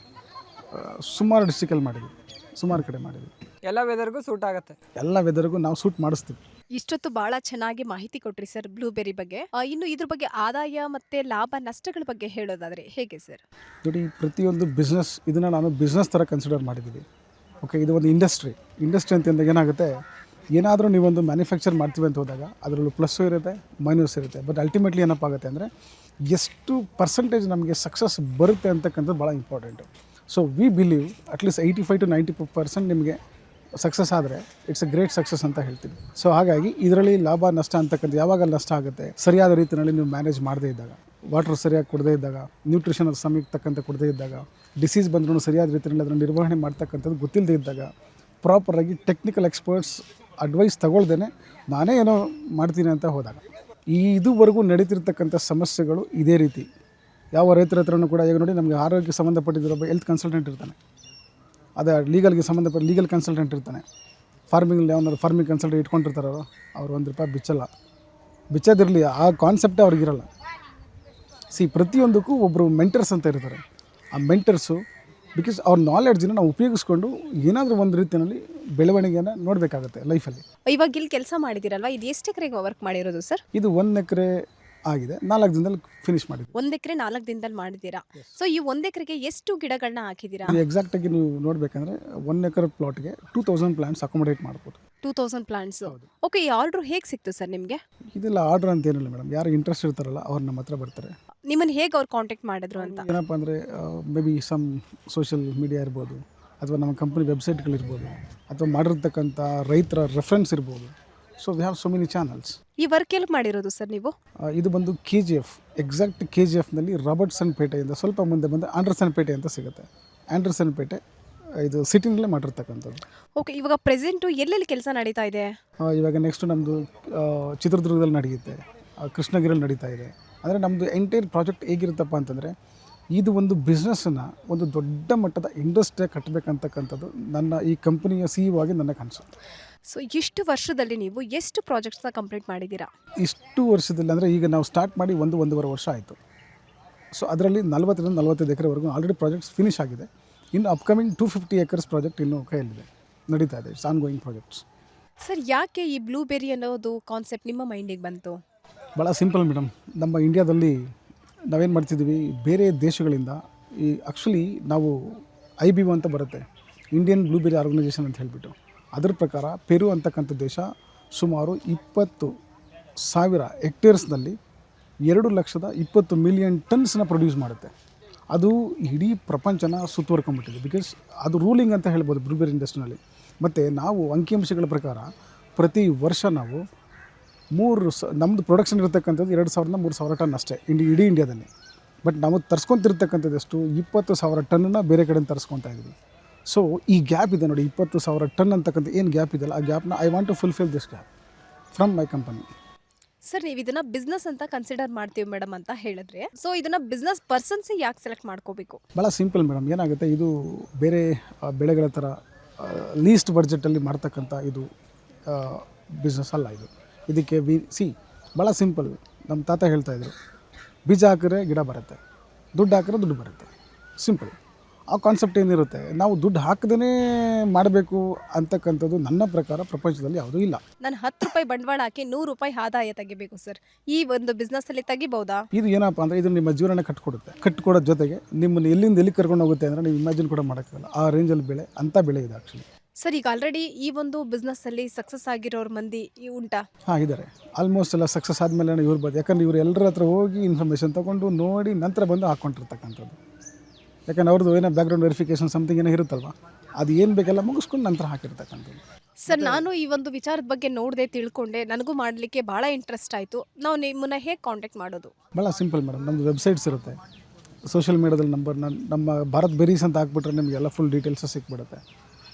ಸುಮಾರು ಡಿಸ್ಟಿಕಲ್ಲಿ ಮಾಡಿದ್ದೀವಿ, ಸುಮಾರು ಕಡೆ ಮಾಡಿದ್ದೀವಿ. ಎಲ್ಲ ವೆದರ್ಗೂ ಸೂಟ್ ಆಗುತ್ತೆ? ಎಲ್ಲ ವೆದರ್ಗೂ ನಾವು ಸೂಟ್ ಮಾಡಿಸ್ತೀವಿ. ಇಷ್ಟೊತ್ತು ಬಹಳ ಚೆನ್ನಾಗಿ ಮಾಹಿತಿ ಕೊಟ್ರಿ ಸರ್ ಬ್ಲೂಬೆರಿ ಬಗ್ಗೆ. ಇನ್ನು ಇದ್ರ ಬಗ್ಗೆ ಆದಾಯ ಮತ್ತೆ ಲಾಭ ನಷ್ಟಗಳ ಬಗ್ಗೆ ಹೇಳೋದಾದ್ರೆ ಹೇಗೆ ಸರ್? ನೋಡಿ, ಪ್ರತಿಯೊಂದು ಬಿಸ್ನೆಸ್ ಇದನ್ನು ನಾನು ಬಿಸ್ನೆಸ್ ಥರ ಕನ್ಸಿಡರ್ ಮಾಡಿದ್ದೀವಿ. ಓಕೆ, ಇದು ಒಂದು ಇಂಡಸ್ಟ್ರಿ ಅಂತಂದಾಗ ಏನಾಗುತ್ತೆ, ಏನಾದರೂ ನೀವೊಂದು ಮ್ಯಾನುಫ್ಯಾಕ್ಚರ್ ಮಾಡ್ತೀವಿ ಅಂತ ಹೋದಾಗ ಅದರಲ್ಲೂ ಪ್ಲಸ್ಸು ಇರುತ್ತೆ, ಮೈನಸ್ ಇರುತ್ತೆ. ಬಟ್ ಅಲ್ಟಿಮೇಟ್ಲಿ ಏನಪ್ಪ ಆಗುತ್ತೆ ಅಂದರೆ, ಎಷ್ಟು ಪರ್ಸೆಂಟೇಜ್ ನಮಗೆ ಸಕ್ಸಸ್ ಬರುತ್ತೆ ಅಂತಕ್ಕಂಥದ್ದು ಭಾಳ important. So we believe at least 85 to 90% ನಿಮಗೆ ಸಕ್ಸಸ್ ಆದರೆ ಇಟ್ಸ್ ಎ ಗ್ರೇಟ್ ಸಕ್ಸಸ್ ಅಂತ ಹೇಳ್ತೀವಿ. ಸೊ ಹಾಗಾಗಿ ಇದರಲ್ಲಿ ಲಾಭ ನಷ್ಟ ಅಂತಕ್ಕಂಥ ಯಾವಾಗ ನಷ್ಟ ಆಗುತ್ತೆ, ಸರಿಯಾದ ರೀತಿಯಲ್ಲಿ ನೀವು ಮ್ಯಾನೇಜ್ ಮಾಡದೇ ಇದ್ದಾಗ, ವಾಟರ್ ಸರಿಯಾಗಿ ಕೊಡದೇ ಇದ್ದಾಗ, ನ್ಯೂಟ್ರಿಷನ್ ಅದು ಸಮಯಕ್ಕೆ ತಕ್ಕಂತೆ ಕೊಡದೇ ಇದ್ದಾಗ, ಡಿಸೀಸ್ ಬಂದ್ರೂ ಸರಿಯಾದ ರೀತಿಯಲ್ಲಿ ಅದನ್ನು ನಿರ್ವಹಣೆ ಮಾಡ್ತಕ್ಕಂಥದ್ದು ಗೊತ್ತಿಲ್ಲದೆ ಇದ್ದಾಗ, ಪ್ರಾಪರಾಗಿ ಟೆಕ್ನಿಕಲ್ ಎಕ್ಸ್ಪರ್ಟ್ಸ್ ಅಡ್ವೈಸ್ ತಗೊಳ್ದೇ ನಾನೇ ಏನೋ ಮಾಡ್ತೀನಿ ಅಂತ ಹೋದಾಗ, ಇದುವರೆಗೂ ನಡೀತಿರ್ತಕ್ಕಂಥ ಸಮಸ್ಯೆಗಳು ಇದೇ ರೀತಿ. ಯಾವ ರೈತರ ಹತ್ರನೂ ಕೂಡ ಈಗ ನೋಡಿ, ನಮಗೆ ಆರೋಗ್ಯಕ್ಕೆ ಸಂಬಂಧಪಟ್ಟಿರೋ ಹೆಲ್ತ್ ಕನ್ಸಲ್ಟೆಂಟ್ ಇರ್ತಾನೆ, ಅದೇ ಲೀಗಲ್ಗೆ ಸಂಬಂಧಪಟ್ಟ ಲೀಗಲ್ ಕನ್ಸಲ್ಟೆಂಟ್ ಇರ್ತಾನೆ, ಫಾರ್ಮಿಂಗಲ್ಲಿ ಯಾವನಾದ್ರು ಫಾರ್ಮಿಂಗ್ ಕನ್ಸಲ್ಟೆಂಟ್ ಇಟ್ಕೊಂಡಿರ್ತಾರೋ ಅವ್ರು ₹1 ಬಿಚ್ಚೋದಿರಲಿ, ಆ ಕಾನ್ಸೆಪ್ಟೇ ಅವ್ರಿಗಿರಲ್ಲ. ಪ್ರತಿಯೊಂದಕ್ಕೂ ಒಬ್ಬರು ಮೆಂಟರ್ಸ್ ಅಂತ ಇರ್ತಾರೆ. ಆ ಮೆಂಟರ್ಸು ಬಿಕಾಸ್ ಅವ್ರ ನಾಲೆಡ್ಜನ್ನು ನಾವು ಉಪಯೋಗಿಸ್ಕೊಂಡು ಏನಾದರೂ ಒಂದು ರೀತಿಯಲ್ಲಿ ಬೆಳವಣಿಗೆಯನ್ನು ನೋಡಬೇಕಾಗುತ್ತೆ ಲೈಫಲ್ಲಿ. ಇವಾಗ ಇಲ್ಲಿ ಕೆಲಸ ಮಾಡಿದಿರಲ್ವಾ, ಇದು ಎಷ್ಟು ಎಕರೆಗೆ ವರ್ಕ್ ಮಾಡಿರೋದು ಸರ್? ಇದು 1 ಎಕರೆ ಆಗಿದೆ, 4 ದಿನದಲ್ಲಿ ಫಿನಿಶ್ ಮಾಡಿದ್ವಿ. 1 ಎಕರೆ 4 ದಿನದಲ್ಲಿ ಮಾಡಿದ್ದೀರಾ? ಸೊ ಈ 1 ಎಕರೆಗೆ ಎಷ್ಟು ಗಿಡಗಳನ್ನ ಹಾಕಿದ್ದೀರಾ? ಎಕ್ಸಾಕ್ಟಾಗಿ ನೀವು ನೋಡಬೇಕಂದ್ರೆ 1 ಎಕರೆ ಪ್ಲಾಟ್ಗೆ 2000 ಪ್ಲಾಂಟ್ಸ್ ಅಕೊಮಡೇಟ್ ಮಾಡ್ಬೋದು. 2000 ಪ್ಲಾಂಟ್ಸ್. ಓಕೆ, ಈ ಆರ್ಡರ್ ಹೇಗೆ ಸಿಕ್ತು ಸರ್ ನಿಮಗೆ? ಇದೆಲ್ಲ ಆರ್ಡರ್ ಅಂತ ಏನಿಲ್ಲ ಮೇಡಮ್, ಯಾರು ಇಂಟ್ರೆಸ್ಟ್ ಇರ್ತಾರಲ್ಲ ಅವ್ರು ನಮ್ಮ ಹತ್ರ ಬರ್ತಾರೆ. ನಿಮ್ಮನ್ನು ಹೇಗೆ ಅವ್ರು ಕಾಂಟ್ಯಾಕ್ಟ್ ಮಾಡಿದ್ರು ಅಂತ? ಏನಪ್ಪ ಅಂದರೆ maybe some social media ಇರ್ಬೋದು, ಅಥವಾ ನಮ್ಮ ಕಂಪ್ನಿ ವೆಬ್ಸೈಟ್ಗಳಿರ್ಬೋದು ಅಥವಾ ಮಾಡಿರ್ತಕ್ಕಂಥ ರೈತರ ರೆಫರೆನ್ಸ್ ಇರ್ಬೋದು. So we have so many channels. ಈ ವರ್ಕ್ ಎಲ್ಲಿ ಮಾಡಿರೋದು ಸರ್ ನೀವು? ಇದು ಬಂದು KGF, ಎಕ್ಸಾಕ್ಟ್ KGFನಲ್ಲಿ ರಾಬರ್ಟ್ಸನ್ ಪೇಟೆಯಿಂದ ಸ್ವಲ್ಪ ಮುಂದೆ ಬಂದು ಆಂಡರ್ಸನ್ ಪೇಟೆ ಅಂತ ಸಿಗುತ್ತೆ. ಆಂಡರ್ಸನ್ ಪೇಟೆ ಇದು ಸಿಟಿನಲ್ಲೇ ಮಾಡಿರ್ತಕ್ಕಂಥದ್ದು. ಓಕೆ, ಇವಾಗ ಪ್ರೆಸೆಂಟು ಎಲ್ಲೆಲ್ಲಿ ಕೆಲಸ ನಡೀತಾ ಇದೆ? ಇವಾಗ ನೆಕ್ಸ್ಟು ನಮ್ಮದು ಚಿತ್ರದುರ್ಗದಲ್ಲಿ ನಡೆಯುತ್ತೆ, ಕೃಷ್ಣಗಿರಿಯಲ್ಲಿ ನಡೀತಾ ಇದೆ. ಅಂದರೆ ನಮ್ಮದು ಎಂಟೈರ್ ಪ್ರಾಜೆಕ್ಟ್ ಹೇಗಿರುತ್ತಪ್ಪ ಅಂತಂದರೆ, ಇದು ಒಂದು ಬಿಸ್ನೆಸ್ಸನ್ನು ಒಂದು ದೊಡ್ಡ ಮಟ್ಟದ ಇಂಡಸ್ಟ್ರಿ ಕಟ್ಟಬೇಕಂತಕ್ಕಂಥದ್ದು ನನ್ನ ಈ ಕಂಪನಿಯ CEO ಆಗಿ ನನ್ನ ಕನಸು. ಸೊ ಇಷ್ಟು ವರ್ಷದಲ್ಲಿ ನೀವು ಎಷ್ಟು ಪ್ರಾಜೆಕ್ಟ್ಸ್ನ ಕಂಪ್ಲೀಟ್ ಮಾಡಿದ್ದೀರಾ? ಇಷ್ಟು ವರ್ಷದಲ್ಲಿ ಅಂದರೆ ಈಗ ನಾವು ಸ್ಟಾರ್ಟ್ ಮಾಡಿ 1.5 ವರ್ಷ ಆಯಿತು. ಸೊ ಅದರಲ್ಲಿ 40-45 ಎಕರೆವರೆಗೂ ಆಲ್ರೆಡಿ ಪ್ರಾಜೆಕ್ಟ್ಸ್ ಫಿನಿಶ್ ಆಗಿದೆ. ಇನ್ನು ಅಪ್ಕಮಿಂಗ್ 250 ಎಕರ್ಸ್ ಪ್ರಾಜೆಕ್ಟ್ ಇನ್ನೂ ಕೈಯಲ್ಲಿದೆ, ನಡೀತಾ ಇದೆ. It's on going projects. Sir, ಯಾಕೆ ಈ ಬ್ಲೂಬೆರಿ ಅನ್ನೋದು ಕಾನ್ಸೆಪ್ಟ್ ನಿಮ್ಮ ಮೈಂಡಿಗೆ ಬಂತು? ಭಾಳ ಸಿಂಪಲ್ ಮೇಡಮ್. ನಮ್ಮ ಇಂಡಿಯಾದಲ್ಲಿ ನಾವೇನು ಮಾಡ್ತಿದ್ದೀವಿ, ಬೇರೆ ದೇಶಗಳಿಂದ ಈ ಆ್ಯಕ್ಚುಲಿ ನಾವು IBO ಅಂತ ಬರುತ್ತೆ, ಇಂಡಿಯನ್ ಬ್ಲೂಬೆರಿ ಆರ್ಗನೈಸೇಷನ್ ಅಂತ ಹೇಳಿಬಿಟ್ಟು. ಅದರ ಪ್ರಕಾರ ಪೆರು ಅಂತಕ್ಕಂಥ ದೇಶ ಸುಮಾರು 20,000 ಹೆಕ್ಟೇರ್ಸ್ನಲ್ಲಿ 2,20,000,000 ಟನ್ಸ್ನ ಪ್ರೊಡ್ಯೂಸ್ ಮಾಡುತ್ತೆ. ಅದು ಇಡೀ ಪ್ರಪಂಚನ ಸುತ್ತುವರ್ಕೊಂಡ್ಬಿಟ್ಟಿದೆ. ಬಿಕಾಸ್ ಅದು ರೂಲಿಂಗ್ ಅಂತ ಹೇಳ್ಬೋದು ಬ್ಲೂಬೆರಿ ಇಂಡಸ್ಟ್ರಿನಲ್ಲಿ. ಮತ್ತು ನಾವು ಅಂಕಿಅಂಶಗಳ ಪ್ರಕಾರ ಪ್ರತಿ ವರ್ಷ ನಾವು ನಮ್ಮದು ಪ್ರೊಡಕ್ಷನ್ ಇರತಕ್ಕಂಥದ್ದು 2,000-3,000 ಟನ್ ಅಷ್ಟೇ ಇಡೀ ಇಂಡಿಯಾದಲ್ಲಿ. ಬಟ್ ನಾವು ತರಿಸ್ಕೊತಿರ್ತಕ್ಕಂಥದ್ದು ಎಷ್ಟು, 20,000 ಟನ್ನನ್ನು ಬೇರೆ ಕಡೆಯಿಂದ ತರಿಸ್ಕೊತಾ ಇದ್ದೀವಿ. ಸೊ ಈ ಗ್ಯಾಪ್ ಇದೆ ನೋಡಿ, 20,000 ಟನ್ ಅಂತಕ್ಕಂಥ ಏನು ಗ್ಯಾಪ್ ಇದೆಯಲ್ಲ, ಆ ಗ್ಯಾಪ್ನ I want to fulfil this gap from my company. Sir, ನೀವು ಇದನ್ನ ಬಿಸ್ನೆಸ್ ಅಂತ ಕನ್ಸಿಡರ್ ಮಾಡ್ತೀವಿ ಮೇಡಮ್ ಅಂತ ಹೇಳಿದ್ರೆ, ಸೊ ಇದನ್ನ ಬಿಸ್ನೆಸ್ ಪರ್ಸನ್ಸೇ ಯಾಕೆ ಸೆಲೆಕ್ಟ್ ಮಾಡ್ಕೋಬೇಕು? ಭಾಳ ಸಿಂಪಲ್ ಮೇಡಮ್. ಏನಾಗುತ್ತೆ, ಇದು ಬೇರೆ ಬೆಳೆಗಳ ಥರ ಲೀಸ್ಟ್ ಬಡ್ಜೆಟಲ್ಲಿ ಮಾಡ್ತಕ್ಕಂಥ ಇದು ಬಿಸ್ನೆಸ್ ಅಲ್ಲ. ಇದಕ್ಕೆ ಭಾಳ ಸಿಂಪಲ್. ನಮ್ಮ ತಾತ ಹೇಳ್ತಾಯಿದ್ರು, ಬೀಜ ಹಾಕಿದ್ರೆ ಗಿಡ ಬರುತ್ತೆ, ದುಡ್ಡು ಹಾಕಿದ್ರೆ ದುಡ್ಡು ಬರುತ್ತೆ. ಸಿಂಪಲ್. ಆ ಕಾನ್ಸೆಪ್ಟ್ ಏನಿರುತ್ತೆ, ನಾವು ದುಡ್ಡು ಹಾಕದೇ ಮಾಡಬೇಕು ಅಂತಕ್ಕಂಥದ್ದು ನನ್ನ ಪ್ರಕಾರ ಪ್ರಪಂಚದಲ್ಲಿ ಯಾವುದೂ ಇಲ್ಲ. ನಾನು 10 ರೂಪಾಯಿ ಬಂಡವಾಳ ಹಾಕಿ 100 ರೂಪಾಯಿ ಆದಾಯ ತೆಗಿಬೇಕು ಸರ್, ಈ ಒಂದು ಬಿಸ್ನೆಸ್ಸಲ್ಲಿ ತೆಗಿಬಹುದಾ? ಇದು ಏನಪ್ಪ ಅಂದರೆ, ಇದು ನಿಮ್ಮ ಜೀವನ ಕಟ್ಕೊಡೋದ್ರ ಜೊತೆಗೆ ನಿಮ್ಮನ್ನು ಎಲ್ಲಿ ಕರ್ಕೊಂಡು ಹೋಗುತ್ತೆ ಅಂದರೆ ನೀವು ಇಮ್ಯಾಜಿನ್ ಕೂಡ ಮಾಡೋಕ್ಕಾಗಲ್ಲ. ಆ ರೇಂಜಲ್ಲಿ ಬೆಳೆ, ಅಂಥ ಬೆಳೆ ಇದೆ ಆ್ಯಕ್ಚುಲಿ. ಸರ್, ಈಗ ಆಲ್ರೆಡಿ ಈ ಒಂದು ಬಿಸ್ನೆಸ್ಸಲ್ಲಿ ಸಕ್ಸಸ್ ಆಗಿರೋರು ಮಂದಿ ಉಂಟಾ? ಇದ್ದಾರೆ. ಆಲ್ಮೋಸ್ಟ್ ಎಲ್ಲ ಸಕ್ಸಸ್ ಆದಮೇಲೆ ಇರ್ಬೋದು. ಯಾಕಂದರೆ ಇವರು ಎಲ್ಲರ ಹತ್ರ ಹೋಗಿ ಇನ್ಫಾರ್ಮೇಷನ್ ತೊಗೊಂಡು ನೋಡಿ ನಂತರ ಬಂದು ಹಾಕ್ಕೊಂಡಿರ್ತಕ್ಕಂಥದ್ದು. ಯಾಕಂದ್ರೆ ಅವ್ರದ್ದು ಏನೋ ಬ್ಯಾಕ್ಗ್ರೌಂಡ್ ವೆರಿಫಿಕೇಷನ್ ಸಮಥಿಂಗ್ ಏನೋ ಇರುತ್ತಲ್ವ, ಅದು ಏನು ಬೇಕೆಲ್ಲ ಮುಗಿಸ್ಕೊಂಡು ನಂತರ ಹಾಕಿರ್ತಕ್ಕಂಥದ್ದು. ಸರ್, ನಾನು ಈ ಒಂದು ವಿಚಾರದ ಬಗ್ಗೆ ನೋಡಿದೆ, ತಿಳ್ಕೊಂಡೆ, ನನಗೂ ಮಾಡಲಿಕ್ಕೆ ಭಾಳ ಇಂಟ್ರೆಸ್ಟ್ ಆಯಿತು. ನಾವು ನಿಮ್ಮನ್ನು ಹೇಗೆ ಕಾಂಟ್ಯಾಕ್ಟ್ ಮಾಡೋದು? ಭಾಳ ಸಿಂಪಲ್ ಮೇಡಮ್. ನಮ್ಮದು ವೆಬ್ಸೈಟ್ಸ್ ಇರುತ್ತೆ, ಸೋಷಿಯಲ್ ಮೀಡಿಯಾದಲ್ಲಿ ನಂಬರ್ ನಮ್ಮ ಭಾರತ್ ಬೆರೀಸ್ ಅಂತ ಹಾಕ್ಬಿಟ್ರೆ ನಿಮಗೆಲ್ಲ ಫುಲ್ ಡೀಟೇಲ್ಸು ಸಿಕ್ಬಿಡುತ್ತೆ.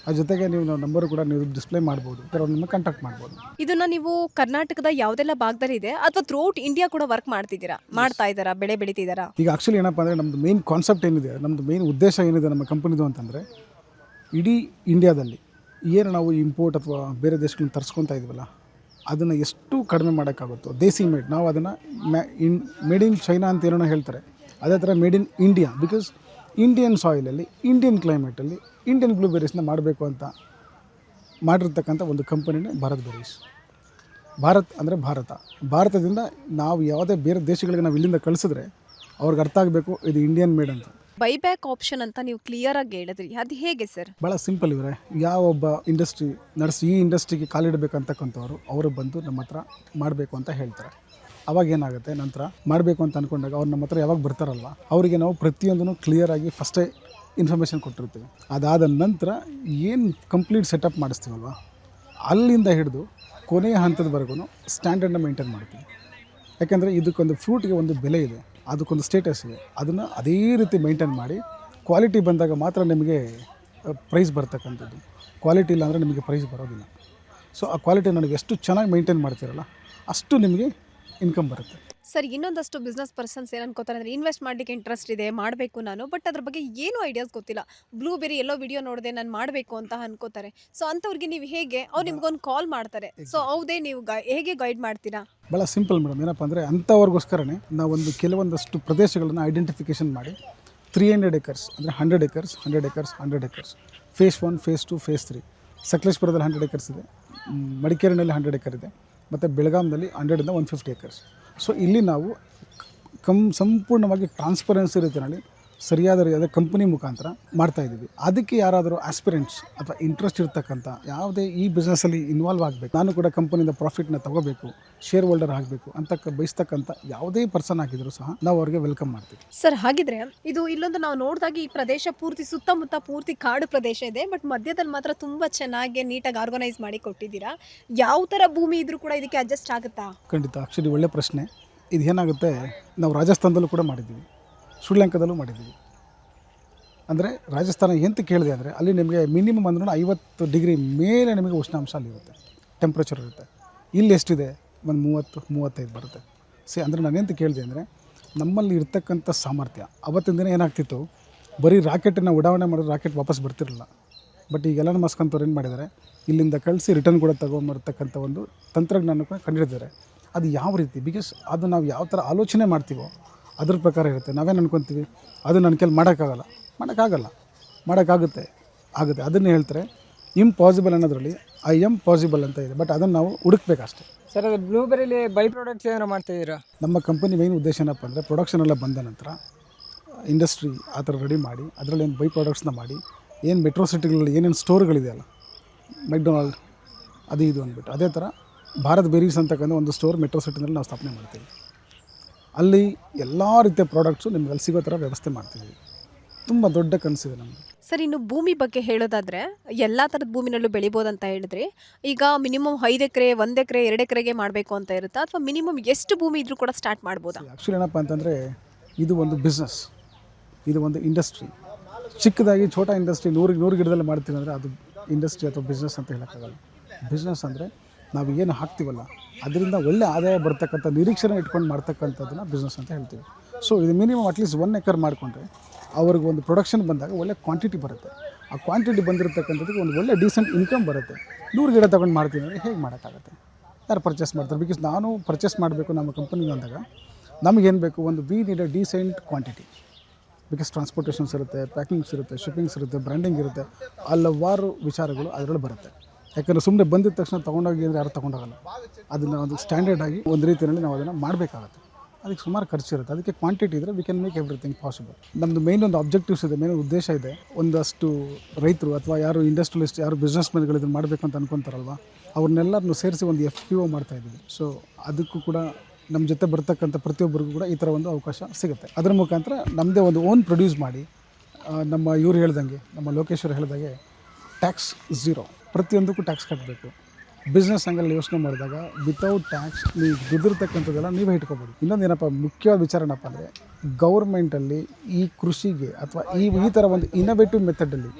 ಅದ್ರ ಜೊತೆಗೆ ನೀವು ನಂಬರ್ ಕೂಡ ನೀವು ಡಿಸ್ಪ್ಲೇ ಮಾಡ್ಬೋದು, ಅವ್ರನ್ನ ಕಾಂಟ್ಯಾಕ್ಟ್ ಮಾಡ್ಬೋದು. ಇದನ್ನ ನೀವು ಕರ್ನಾಟಕದ ಯಾವುದೆಲ್ಲ ಭಾಗದಲ್ಲಿ ಇದೆ ಅಥವಾ ಥ್ರೂಔಟ್ ಇಂಡಿಯಾ ಕೂಡ ವರ್ಕ್ ಮಾಡ್ತಾ ಇದ್ದೀರಾ, ಬೆಳೆ ಬೆಳೀತಿದ್ದೀರಾ? ಈಗ ಆ್ಯಕ್ಚುಲಿ ಏನಪ್ಪ ಅಂದರೆ, ನಮ್ಮದು ಮೇನ್ ಕಾನ್ಸೆಪ್ಟ್ ಏನಿದೆ, ನಮ್ಮದು ಮೇನ್ ಉದ್ದೇಶ ಏನಿದೆ ನಮ್ಮ ಕಂಪನಿದು ಅಂತಂದರೆ, ಇಡೀ ಇಂಡಿಯಾದಲ್ಲಿ ಏನು ನಾವು ಇಂಪೋರ್ಟ್ ಅಥವಾ ಬೇರೆ ದೇಶಗಳನ್ನ ತರಿಸ್ಕೊತಾ ಇದ್ದೀವಲ್ಲ, ಅದನ್ನು ಎಷ್ಟು ಕಡಿಮೆ ಮಾಡೋಕ್ಕಾಗುತ್ತೋ ದೇಸಿ ಮೇಡ್, ನಾವು ಅದನ್ನು ಮೇಡ್ ಇನ್ ಚೈನಾ ಅಂತ ಏನೋ ಹೇಳ್ತಾರೆ, ಅದೇ ಥರ made in India. Because Indian ಸಾಯಿಲಲ್ಲಿ, ಇಂಡಿಯನ್ ಕ್ಲೈಮೇಟಲ್ಲಿ ಇಂಡಿಯನ್ ಬ್ಲೂಬೆರೀಸ್ನ ಮಾಡಬೇಕು ಅಂತ ಮಾಡಿರ್ತಕ್ಕಂಥ ಒಂದು ಕಂಪನಿನೇ ಭಾರತ್ ಬೆರೀಸ್. ಭಾರತ್ ಅಂದರೆ ಭಾರತದಿಂದ ನಾವು ಯಾವುದೇ ಬೇರೆ ದೇಶಗಳಿಗೆ ನಾವು ಇಲ್ಲಿಂದ ಕಳಿಸಿದ್ರೆ ಅವ್ರಿಗೆ ಅರ್ಥ ಆಗಬೇಕು ಇದು ಇಂಡಿಯನ್ ಮೇಡ್ ಅಂತ. ಬೈಬ್ಯಾಕ್ ಆಪ್ಷನ್ ಅಂತ ನೀವು ಕ್ಲಿಯರಾಗಿ ಹೇಳಿದ್ರಿ, ಅದು ಹೇಗೆ ಸರ್? ಭಾಳ ಸಿಂಪಲ್ ಇವರೇ. ಯಾವೊಬ್ಬ ಇಂಡಸ್ಟ್ರಿ ನಡೆಸಿ ಈ ಇಂಡಸ್ಟ್ರಿಗೆ ಕಾಲಿಡಬೇಕಂತಕ್ಕಂಥವ್ರು ಅವರು ಬಂದು ನಮ್ಮ ಹತ್ರ ಮಾಡಬೇಕು ಅಂತ ಹೇಳ್ತಾರೆ. ಅವಾಗ ಏನಾಗುತ್ತೆ, ನಂತರ ಮಾಡಬೇಕು ಅಂತ ಅಂದ್ಕೊಂಡಾಗ ಅವ್ರು ನಮ್ಮ ಹತ್ರ ಯಾವಾಗ ಬರ್ತಾರಲ್ವ, ಅವರಿಗೆ ನಾವು ಪ್ರತಿಯೊಂದನ್ನು ಕ್ಲಿಯರಾಗಿ ಫಸ್ಟೇ ಇನ್ಫಾರ್ಮೇಷನ್ ಕೊಟ್ಟಿರ್ತೀವಿ. ಅದಾದ ನಂತರ ಏನು ಕಂಪ್ಲೀಟ್ ಸೆಟಪ್ ಮಾಡಿಸ್ತೀವಲ್ವ, ಅಲ್ಲಿಂದ ಹಿಡಿದು ಕೊನೆಯ ಹಂತದವರೆಗೂ ಸ್ಟ್ಯಾಂಡರ್ಡ್ನ ಮೇಂಟೈನ್ ಮಾಡ್ತೀವಿ. ಯಾಕೆಂದರೆ ಇದಕ್ಕೊಂದು ಫ್ರೂಟ್ಗೆ ಒಂದು ಬೆಲೆ ಇದೆ, ಅದಕ್ಕೊಂದು ಸ್ಟೇಟಸ್ ಇದೆ. ಅದನ್ನು ಅದೇ ರೀತಿ ಮೇಂಟೈನ್ ಮಾಡಿ ಕ್ವಾಲಿಟಿ ಬಂದಾಗ ಮಾತ್ರ ನಿಮಗೆ ಪ್ರೈಸ್ ಬರ್ತಕ್ಕಂಥದ್ದು. ಕ್ವಾಲಿಟಿ ಇಲ್ಲ ಅಂದರೆ ನಿಮಗೆ ಪ್ರೈಸ್ ಬರೋದಿಲ್ಲ. ಸೊ ಆ ಕ್ವಾಲಿಟಿ ನೀವು ಎಷ್ಟು ಚೆನ್ನಾಗಿ ಮೇಂಟೈನ್ ಮಾಡ್ತೀರಲ್ಲ, ಅಷ್ಟು ನಿಮಗೆ ಇನ್ಕಮ್ ಬರುತ್ತೆ. ಸರ್, ಇನ್ನೊಂದಷ್ಟು ಬಿಸ್ನೆಸ್ ಪರ್ಸನ್ಸ್ ಏನು ಅನ್ಕೋತಾರೆ ಅಂದರೆ, ಇನ್ವೆಸ್ಟ್ ಮಾಡಲಿಕ್ಕೆ ಇಂಟ್ರೆಸ್ಟ್ ಇದೆ, ಮಾಡಬೇಕು ನಾನು, ಬಟ್ ಅದ್ರ ಬಗ್ಗೆ ಏನೂ ಐಡಿಯಾಸ್ ಗೊತ್ತಿಲ್ಲ, ಬ್ಲೂಬೆರಿ ಎಲ್ಲೋ ವಿಡಿಯೋ ನೋಡಿದೆ ನಾನು ಮಾಡಬೇಕು ಅಂತ ಅನ್ಕೋತಾರೆ. ಸೊ ಅಂಥವ್ರಿಗೆ ನೀವು ಹೇಗೆ, ಅವ್ರು ನಿಮ್ಗೊಂದು ಕಾಲ್ ಮಾಡ್ತಾರೆ, ಸೊ ಹೌದೇ ನೀವು ಹೇಗೆ ಗೈಡ್ ಮಾಡ್ತೀರಾ? ಭಾಳ ಸಿಂಪಲ್ ಮೇಡಮ್. ಏನಪ್ಪ ಅಂದರೆ, ಅಂಥವ್ರಿಗೋಸ್ಕರನೇ ನಾವೊಂದು ಕೆಲವೊಂದಷ್ಟು ಪ್ರದೇಶಗಳನ್ನು ಐಡೆಂಟಿಫಿಕೇಷನ್ ಮಾಡಿ 300 ಎಕರ್ಸ್ ಅಂದರೆ 100 acres 100 acres 100 acres phase 1 phase 2 phase 3 ಸಕಲೇಶ್ಪುರದಲ್ಲಿ 100 ಎಕರ್ಸ್ ಇದೆ, ಮಡಿಕೇರಿನಲ್ಲಿ 100 ಎಕರ್ ಇದೆ, ಮತ್ತು ಬೆಳಗಾಂನಲ್ಲಿ 100ಇಂದ 150 ಎಕರ್ಸ್. ಸೊ ಇಲ್ಲಿ ನಾವು ಸಂಪೂರ್ಣವಾಗಿ ಟ್ರಾನ್ಸ್ಪರೆನ್ಸಿ ರೀತಿಯಲ್ಲಿ ಸರಿಯಾದ ಕಂಪನಿ ಮುಖಾಂತರ ಮಾಡ್ತಾ ಇದ್ದೀವಿ. ಅದಕ್ಕೆ ಯಾರಾದರೂ ಆಸ್ಪಿರೆಂಟ್ಸ್ ಅಥವಾ ಇಂಟ್ರೆಸ್ಟ್ ಇರ್ತಕ್ಕಂಥ ಯಾವುದೇ ಈ ಬಿಸ್ನೆಸ್ಸಲ್ಲಿ ಇನ್ವಾಲ್ವ್ ಆಗಬೇಕು, ನಾನು ಕೂಡ ಕಂಪನಿಯಿಂದ ಪ್ರಾಫಿಟ್ನ ತಗೋಬೇಕು, ಶೇರ್ ಹೋಲ್ಡರ್ ಆಗಬೇಕು ಅಂತ ಬಯಸ್ತಕ್ಕಂಥ ಯಾವುದೇ ಪರ್ಸನ್ ಆಗಿದ್ರು ಸಹ ನಾವು ಅವ್ರಿಗೆ ವೆಲ್ಕಮ್ ಮಾಡ್ತೀವಿ. ಸರ್ ಹಾಗಿದ್ರೆ ಇದು ಇಲ್ಲೊಂದು ನಾವು ನೋಡಿದಾಗ ಈ ಪ್ರದೇಶ ಪೂರ್ತಿ ಸುತ್ತಮುತ್ತ ಪೂರ್ತಿ ಕಾಡು ಪ್ರದೇಶ ಇದೆ, ಬಟ್ ಮಧ್ಯದಲ್ಲಿ ಮಾತ್ರ ತುಂಬ ಚೆನ್ನಾಗಿ ನೀಟಾಗಿ ಆರ್ಗನೈಸ್ ಮಾಡಿ ಕೊಟ್ಟಿದ್ದೀರಾ. ಯಾವ ಥರ ಭೂಮಿ ಇದ್ರೂ ಕೂಡ ಇದಕ್ಕೆ ಅಡ್ಜಸ್ಟ್ ಆಗುತ್ತಾ? ಖಂಡಿತ, ಆ್ಯಕ್ಚುಲಿ ಒಳ್ಳೆ ಪ್ರಶ್ನೆ. ಇದು ಏನಾಗುತ್ತೆ, ನಾವು ರಾಜಸ್ಥಾನದಲ್ಲೂ ಕೂಡ ಮಾಡಿದ್ದೀವಿ, ಶ್ರೀಲಂಕಾದಲ್ಲೂ ಮಾಡಿದ್ದೀವಿ. ಅಂದರೆ ರಾಜಸ್ಥಾನ ಎಂತ ಕೇಳಿದೆ ಅಂದರೆ ಅಲ್ಲಿ ನಿಮಗೆ ಮಿನಿಮಮ್ ಅಂದ್ರೂ 50 ಡಿಗ್ರಿ ಮೇಲೆ ನಿಮಗೆ ಉಷ್ಣಾಂಶ ಅಲ್ಲಿರುತ್ತೆ, ಟೆಂಪ್ರೇಚರ್ ಇರುತ್ತೆ. ಇಲ್ಲಿ ಎಷ್ಟಿದೆ, ಒಂದು 30-35 ಬರುತ್ತೆ. ಅಂದರೆ ನಾನೆಂತ ಕೇಳಿದೆ ಅಂದರೆ ನಮ್ಮಲ್ಲಿ ಇರ್ತಕ್ಕಂಥ ಸಾಮರ್ಥ್ಯ ಅವತ್ತಿನ ದಿನ ಏನಾಗ್ತಿತ್ತು, ಬರೀ ರಾಕೆಟನ್ನು ಉಡಾವಣೆ ಮಾಡಿದ್ರೆ ರಾಕೆಟ್ ವಾಪಸ್ ಬರ್ತಿರಲಿಲ್ಲ. ಬಟ್ ಈಗ ಎಲನ್ ಮಸ್ಕ್ ಅಂತವ್ರು ಏನು ಮಾಡಿದ್ದಾರೆ, ಇಲ್ಲಿಂದ ಕಳಿಸಿ ರಿಟರ್ನ್ ಕೂಡ ತೊಗೊಂಬರ್ತಕ್ಕಂಥ ಒಂದು ತಂತ್ರಜ್ಞಾನ ಕೂಡ ಕಂಡುಹಿಡಿದಿದ್ದಾರೆ. ಅದು ಯಾವ ರೀತಿ, ಬಿಕಾಸ್ ಅದು ನಾವು ಯಾವ ಥರ ಆಲೋಚನೆ ಮಾಡ್ತೀವೋ ಅದ್ರ ಪ್ರಕಾರ ಇರುತ್ತೆ. ನಾವೇನು ಅನ್ಕೊತೀವಿ, ಅದು ನನ್ನ ಕೈಲಿ ಮಾಡೋಕ್ಕಾಗಲ್ಲ, ಮಾಡೋಕ್ಕಾಗುತ್ತೆ. ಅದನ್ನು ಹೇಳ್ತಾರೆ ಇಂಪಾಸಿಬಲ್ ಅನ್ನೋದ್ರಲ್ಲಿ ಐ ಎಮ್ ಪಾಸಿಬಲ್ ಅಂತ ಇದೆ. ಬಟ್ ಅದನ್ನು ನಾವು ಹುಡುಕ್ಬೇಕಷ್ಟೆ. ಸರ್, ಅದು ಬ್ಲೂಬೆರಿಲಿ ಬೈ ಪ್ರಾಡಕ್ಟ್ಸ್ ಏನಾರು ಮಾಡ್ತಾಯಿದ್ದೀರಾ? ನಮ್ಮ ಕಂಪನಿ ಮೇನ್ ಉದ್ದೇಶ ಏನಪ್ಪ ಅಂದರೆ ಪ್ರೊಡಕ್ಷನ್ ಎಲ್ಲ ಬಂದ ನಂತರ ಇಂಡಸ್ಟ್ರಿ ಆ ಥರ ರೆಡಿ ಮಾಡಿ ಅದರಲ್ಲಿ ಏನು ಬೈ ಪ್ರಾಡಕ್ಟ್ಸ್ನ ಮಾಡಿ, ಏನು ಮೆಟ್ರೋ ಸಿಟಿಗಳಲ್ಲಿ ಏನೇನು ಸ್ಟೋರ್ಗಳಿದೆಯಲ್ಲ, ಮೆಕ್ಡೊನಾಲ್ಡ್ ಅದು ಇದು ಅಂದ್ಬಿಟ್ಟು, ಅದೇ ಥರ ಭಾರತ್ ಬೇರೀಸ್ ಅಂತಕ್ಕಂಥ ಒಂದು ಸ್ಟೋರ್ ಮೆಟ್ರೋ ಸಿಟಿನಲ್ಲಿ ನಾವು ಸ್ಥಾಪನೆ ಮಾಡ್ತೀವಿ. ಅಲ್ಲಿ ಎಲ್ಲ ರೀತಿಯ ಪ್ರಾಡಕ್ಟ್ಸು ನಿಮ್ಗೆ ಅಲ್ಲಿ ಸಿಗೋ ಥರ ವ್ಯವಸ್ಥೆ ಮಾಡ್ತೀವಿ. ತುಂಬ ದೊಡ್ಡ ಕನಸಿದೆ ನಮಗೆ. ಸರ್, ಇನ್ನು ಭೂಮಿ ಬಗ್ಗೆ ಹೇಳೋದಾದರೆ ಎಲ್ಲ ಥರದ ಭೂಮಿನಲ್ಲೂ ಬೆಳಿಬೋದಂತ ಹೇಳಿದ್ರಿ. ಈಗ ಮಿನಿಮಮ್ 5 ಎಕರೆ, 1 ಎಕರೆ, 2 ಎಕರೆಗೆ ಮಾಡಬೇಕು ಅಂತ ಇರುತ್ತಾ, ಅಥವಾ ಮಿನಿಮಮ್ ಎಷ್ಟು ಭೂಮಿ ಇದ್ರೂ ಕೂಡ ಸ್ಟಾರ್ಟ್ ಮಾಡ್ಬೋದಾ? ಆ್ಯಕ್ಚುಲಿ ಏನಪ್ಪ ಅಂತಂದರೆ ಇದು ಒಂದು ಬಿಸ್ನೆಸ್, ಇದು ಒಂದು ಇಂಡಸ್ಟ್ರಿ. ಚಿಕ್ಕದಾಗಿ ಛೋಟಾ ಇಂಡಸ್ಟ್ರಿ 100 ಗಿಡದಲ್ಲಿ ಮಾಡ್ತೀವಿ ಅಂದರೆ ಅದು ಇಂಡಸ್ಟ್ರಿ ಅಥವಾ ಬಿಸ್ನೆಸ್ ಅಂತ ಹೇಳೋಕ್ಕಾಗಲ್ಲ. ಬಿಸ್ನೆಸ್ ಅಂದರೆ ನಾವು ಏನು ಹಾಕ್ತೀವಲ್ಲ ಅದರಿಂದ ಒಳ್ಳೆ ಆದಾಯ ಬರ್ತಕ್ಕಂಥ ನಿರೀಕ್ಷಣೆ ಇಟ್ಕೊಂಡು ಮಾಡ್ತಕ್ಕಂಥದ್ದನ್ನ ಬಿಸ್ನೆಸ್ ಅಂತ ಹೇಳ್ತೀವಿ. ಸೊ ಇದು ಮಿನಿಮಮ್ ಅಟ್ಲೀಸ್ಟ್ 1 ಎಕರ್ ಮಾಡಿಕೊಂಡ್ರೆ ಅವ್ರಿಗೆ ಒಂದು ಪ್ರೊಡಕ್ಷನ್ ಬಂದಾಗ ಒಳ್ಳೆ ಕ್ವಾಂಟಿಟಿ ಬರುತ್ತೆ. ಆ ಕ್ವಾಂಟಿಟಿ ಬಂದಿರತಕ್ಕಂಥದ್ದಕ್ಕೆ ಒಂದು ಒಳ್ಳೆ ಡೀಸೆಂಟ್ ಇನ್ಕಮ್ ಬರುತ್ತೆ. 100 ಗಿಡ ತೊಗೊಂಡು ಮಾಡ್ತೀನಿ ಅಂದರೆ ಹೇಗೆ ಮಾಡೋಕ್ಕಾಗುತ್ತೆ? ಯಾರು ಪರ್ಚೇಸ್ ಮಾಡ್ತಾರೆ? ಬಿಕಾಸ್ ನಾನು ಪರ್ಚೇಸ್ ಮಾಡಬೇಕು ನಮ್ಮ ಕಂಪನಿಗೆ ಅಂದಾಗ ನಮಗೇನು ಬೇಕು, ಒಂದು we need a decent quantity. Because transportations ಇರುತ್ತೆ, ಪ್ಯಾಕಿಂಗ್ಸ್ ಇರುತ್ತೆ, ಶಿಪ್ಪಿಂಗ್ಸ್ ಇರುತ್ತೆ, ಬ್ರ್ಯಾಂಡಿಂಗ್ ಇರುತ್ತೆ, ಹಲವಾರು ವಿಚಾರಗಳು ಅದರಲ್ಲಿ ಬರುತ್ತೆ. ಯಾಕಂದರೆ ಸುಮ್ಮನೆ ಬಂದಿದ ತಕ್ಷಣ ತೊಗೊಂಡೋಗಿ ಅಂದರೆ ಯಾರು ತೊಗೊಂಡೋಗಲ್ಲ. ಅದನ್ನು ಒಂದು ಸ್ಟ್ಯಾಂಡರ್ಡ್ ಆಗಿ ಒಂದು ರೀತಿಯಲ್ಲಿ ನಾವು ಅದನ್ನು ಮಾಡಬೇಕಾಗತ್ತೆ. ಅದಕ್ಕೆ ಸುಮಾರು ಖರ್ಚು ಇರುತ್ತೆ. ಅದಕ್ಕೆ ಕ್ವಾಂಟಿಟಿ ಇದ್ದರೆ we can make everything possible. ನಮ್ಮದು ಮೇನ್ ಒಂದು ಅಬ್ಜೆಕ್ಟಿವ್ಸ್ ಇದೆ, ಮೇನ್ ಉದ್ದೇಶ ಇದೆ. ಒಂದಷ್ಟು ರೈತರು ಅಥವಾ ಯಾರು ಇಂಡಸ್ಟ್ರಿಯಲಿಸ್ಟ್, ಯಾರು ಬಿಸ್ನೆಸ್ ಮ್ಯಾನ್ಗಳು ಇದನ್ನು ಮಾಡಬೇಕು ಅಂತ ಅನ್ಕೊತಾರಲ್ವ, ಅವ್ರನ್ನೆಲ್ಲರನ್ನು ಸೇರಿಸಿ ಒಂದು FPO ಮಾಡ್ತಾಯಿದ್ದೀವಿ. ಸೊ ಅದಕ್ಕೂ ಕೂಡ ನಮ್ಮ ಜೊತೆ ಬರ್ತಕ್ಕಂಥ ಪ್ರತಿಯೊಬ್ಬರಿಗೂ ಕೂಡ ಈ ಥರ ಒಂದು ಅವಕಾಶ ಸಿಗುತ್ತೆ. ಅದರ ಮುಖಾಂತರ ನಮ್ಮದೇ ಒಂದು ಓನ್ ಪ್ರೊಡ್ಯೂಸ್ ಮಾಡಿ, ನಮ್ಮ ಇವ್ರು ಹೇಳ್ದಂಗೆ, ನಮ್ಮ ಲೋಕೇಶ್ವರ್ ಹೇಳ್ದಂಗೆ ಟ್ಯಾಕ್ಸ್ ಝೀರೋ, ಪ್ರತಿಯೊಂದಕ್ಕೂ ಟ್ಯಾಕ್ಸ್ ಕಟ್ಟಬೇಕು. ಬಿಸ್ನೆಸ್ ಆ್ಯಂಗಲ್ ಯೋಚನೆ ಮಾಡಿದಾಗ ವಿತೌಟ್ ಟ್ಯಾಕ್ಸ್ ನೀವು ದುಡ್ದಿರ್ತಕ್ಕಂಥದ್ದೆಲ್ಲ ನೀವೇ ಇಟ್ಕೋಬೋದು. ಇನ್ನೊಂದು ಏನಪ್ಪ ಮುಖ್ಯವಾದ ವಿಚಾರ ಏನಪ್ಪ ಅಂದರೆ, ಗೌರ್ಮೆಂಟಲ್ಲಿ ಈ ಕೃಷಿಗೆ ಅಥವಾ ಈ ಥರ ಒಂದು ಇನೋವೇಟಿವ್ ಮೆಥಡಲ್ಲಿ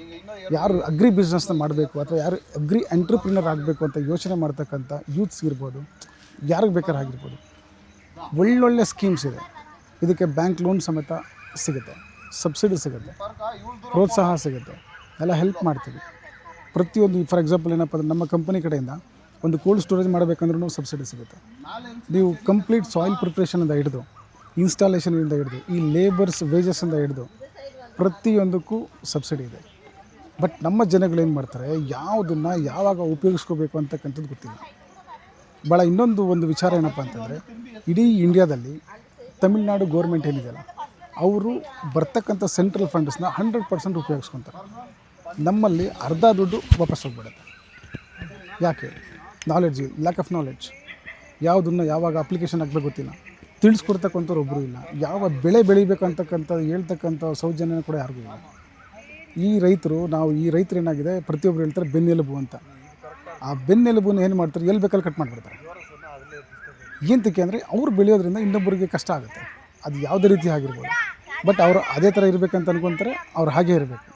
ಯಾರು ಅಗ್ರಿ ಬಿಸ್ನೆಸ್ನ ಮಾಡಬೇಕು ಅಥವಾ ಯಾರು ಅಗ್ರಿ ಎಂಟ್ರಪ್ರಿನರ್ ಆಗಬೇಕು ಅಂತ ಯೋಚನೆ ಮಾಡ್ತಕ್ಕಂಥ ಯೂತ್ಸ್ ಇರ್ಬೋದು, ಯಾರಿಗೆ ಬೇಕಾದ್ರೆ ಆಗಿರ್ಬೋದು, ಒಳ್ಳೊಳ್ಳೆ ಸ್ಕೀಮ್ಸ್ ಇದೆ. ಇದಕ್ಕೆ ಬ್ಯಾಂಕ್ ಲೋನ್ ಸಮೇತ ಸಿಗುತ್ತೆ, ಸಬ್ಸಿಡಿ ಸಿಗುತ್ತೆ, ಪ್ರೋತ್ಸಾಹ ಸಿಗುತ್ತೆ, ಎಲ್ಲ ಹೆಲ್ಪ್ ಮಾಡ್ತೀವಿ. ಪ್ರತಿಯೊಂದು ಫಾರ್ ಎಕ್ಸಾಂಪಲ್ ಏನಪ್ಪ ಅಂದರೆ ನಮ್ಮ ಕಂಪನಿ ಕಡೆಯಿಂದ ಒಂದು ಕೋಲ್ಡ್ ಸ್ಟೋರೇಜ್ ಮಾಡಬೇಕಂದ್ರೂ ಸಬ್ಸಿಡಿ ಸಿಗುತ್ತೆ. ನೀವು ಕಂಪ್ಲೀಟ್ ಸಾಯಿಲ್ ಪ್ರಿಪ್ರೇಷನಿಂದ ಹಿಡಿದು ಇನ್ಸ್ಟಾಲೇಷನಿಂದ ಹಿಡಿದು ಈ ಲೇಬರ್ಸ್ ವೇಜಸ್ಸಿಂದ ಹಿಡಿದು ಪ್ರತಿಯೊಂದಕ್ಕೂ ಸಬ್ಸಿಡಿ ಇದೆ. ಬಟ್ ನಮ್ಮ ಜನಗಳೇನು ಮಾಡ್ತಾರೆ, ಯಾವುದನ್ನು ಯಾವಾಗ ಉಪಯೋಗಿಸ್ಕೋಬೇಕು ಅಂತಕ್ಕಂಥದ್ದು ಗೊತ್ತಿಲ್ಲ. ಭಾಳ ಒಂದು ವಿಚಾರ ಏನಪ್ಪ ಅಂತಂದರೆ, ಇಡೀ ಇಂಡಿಯಾದಲ್ಲಿ ತಮಿಳ್ನಾಡು ಗೋರ್ಮೆಂಟ್ ಏನಿದೆಯಲ್ಲ, ಅವರು ಬರ್ತಕ್ಕಂಥ ಸೆಂಟ್ರಲ್ ಫಂಡ್ಸ್ನ 100% ಉಪಯೋಗಿಸ್ಕೊತಾರೆ. ನಮ್ಮಲ್ಲಿ ಅರ್ಧ ದುಡ್ಡು ವಾಪಸ್ ಹೋಗ್ಬಿಡುತ್ತೆ. ಯಾಕೆ? Knowledge, lack of knowledge. ಯಾವುದನ್ನು ಯಾವಾಗ ಅಪ್ಲಿಕೇಶನ್ ಹಾಕ್ಬೇಕು ಗೊತ್ತಿಲ್ಲ, ತಿಳಿಸ್ಕೊಡ್ತಕ್ಕಂಥವ್ರು ಒಬ್ಬರು ಇಲ್ಲ, ಯಾವ ಬೆಳೆ ಬೆಳಿಬೇಕು ಅಂತಕ್ಕಂಥ ಹೇಳ್ತಕ್ಕಂಥ ಸೌಜನ್ಯ ಕೂಡ ಯಾರಿಗೂ ಇಲ್ಲ. ಈ ರೈತರು ಏನಾಗಿದೆ, ಪ್ರತಿಯೊಬ್ಬರು ಹೇಳ್ತಾರೆ ಬೆನ್ನೆಲುಬು ಅಂತ. ಆ ಬೆನ್ನೆಲುಬನ್ನು ಏನು ಮಾಡ್ತಾರೆ, ಎಲ್ಲಿ ಬೇಕಲ್ಲಿ ಕಟ್ ಮಾಡಿಬಿಡ್ತಾರೆ. ಏನಕ್ಕೆ ಅಂದರೆ ಅವ್ರು ಬೆಳೆಯೋದ್ರಿಂದ ಇನ್ನೊಬ್ಬರಿಗೆ ಕಷ್ಟ ಆಗುತ್ತೆ. ಅದು ಯಾವುದೇ ರೀತಿ ಆಗಿರ್ಬೋದು. ಬಟ್ ಅವರು ಅದೇ ಥರ ಇರಬೇಕಂತ ಅನ್ಕೊತಾರೆ, ಅವ್ರು ಹಾಗೇ ಇರಬೇಕು.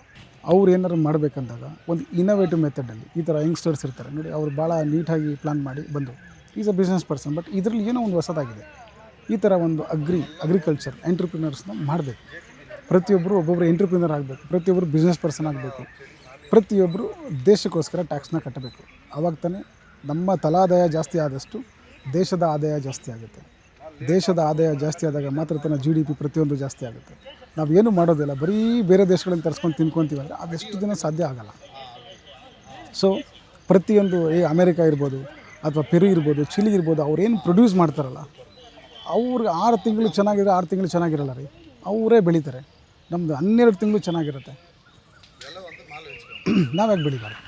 ಅವ್ರು ಏನಾದ್ರು ಮಾಡಬೇಕಂದಾಗ ಒಂದು ಇನೋವೇಟಿವ್ ಮೆಥಡಲ್ಲಿ ಈ ಥರ ಯಂಗ್ಸ್ಟರ್ಸ್ ಇರ್ತಾರೆ ನೋಡಿ, ಅವ್ರು ಭಾಳ ನೀಟಾಗಿ ಪ್ಲ್ಯಾನ್ ಮಾಡಿ ಬಂದು is a business person. But ಇದರಲ್ಲಿ ಏನೋ ಒಂದು ಹೊಸದಾಗಿದೆ. ಈ ಥರ ಒಂದು ಅಗ್ರಿಕಲ್ಚರ್ ಎಂಟ್ರಪ್ರಿನರ್ಸ್ನ ಮಾಡಬೇಕು. ಪ್ರತಿಯೊಬ್ಬರು ಒಬ್ಬೊಬ್ಬರು ಎಂಟ್ರಪ್ರಿನರ್ ಆಗಬೇಕು, ಪ್ರತಿಯೊಬ್ಬರು ಬಿಸ್ನೆಸ್ ಪರ್ಸನ್ ಆಗಬೇಕು, ಪ್ರತಿಯೊಬ್ಬರು ದೇಶಕ್ಕೋಸ್ಕರ ಟ್ಯಾಕ್ಸ್ನ ಕಟ್ಟಬೇಕು. ಆವಾಗ ತಾನೇ ನಮ್ಮ ತಲಾದಾಯ ಜಾಸ್ತಿ ಆದಷ್ಟು ದೇಶದ ಆದಾಯ ಜಾಸ್ತಿ ಆಗುತ್ತೆ. ದೇಶದ ಆದಾಯ ಜಾಸ್ತಿ ಆದಾಗ ಮಾತ್ರ ತನ್ನ GDP ಪ್ರತಿಯೊಂದು ಜಾಸ್ತಿ ಆಗುತ್ತೆ. ನಾವೇನು ಮಾಡೋದಿಲ್ಲ, ಬರೀ ಬೇರೆ ದೇಶಗಳಿಂದ ತರಿಸ್ಕೊಂಡು ತಿನ್ಕೊತೀವಿ ಅಂದರೆ ಅದೆಷ್ಟು ದಿನ ಸಾಧ್ಯ ಆಗಲ್ಲ. ಸೊ ಪ್ರತಿಯೊಂದು ಅಮೇರಿಕಾ ಇರ್ಬೋದು ಅಥವಾ ಪೆರು ಇರ್ಬೋದು, ಚಿಲಿ ಇರ್ಬೋದು, ಅವ್ರೇನು ಪ್ರೊಡ್ಯೂಸ್ ಮಾಡ್ತಾರಲ್ಲ, ಅವ್ರಿಗೆ 6 ತಿಂಗಳು ಚೆನ್ನಾಗಿದ್ರೆ 6 ತಿಂಗಳು ಚೆನ್ನಾಗಿರಲ್ಲ ರೀ, ಅವರೇ ಬೆಳೀತಾರೆ. ನಮ್ಮದು 12 ತಿಂಗಳು ಚೆನ್ನಾಗಿರುತ್ತೆ. ನಾವ್ಯಾಕೆ ಬೆಳಿಬಾರ್ದು?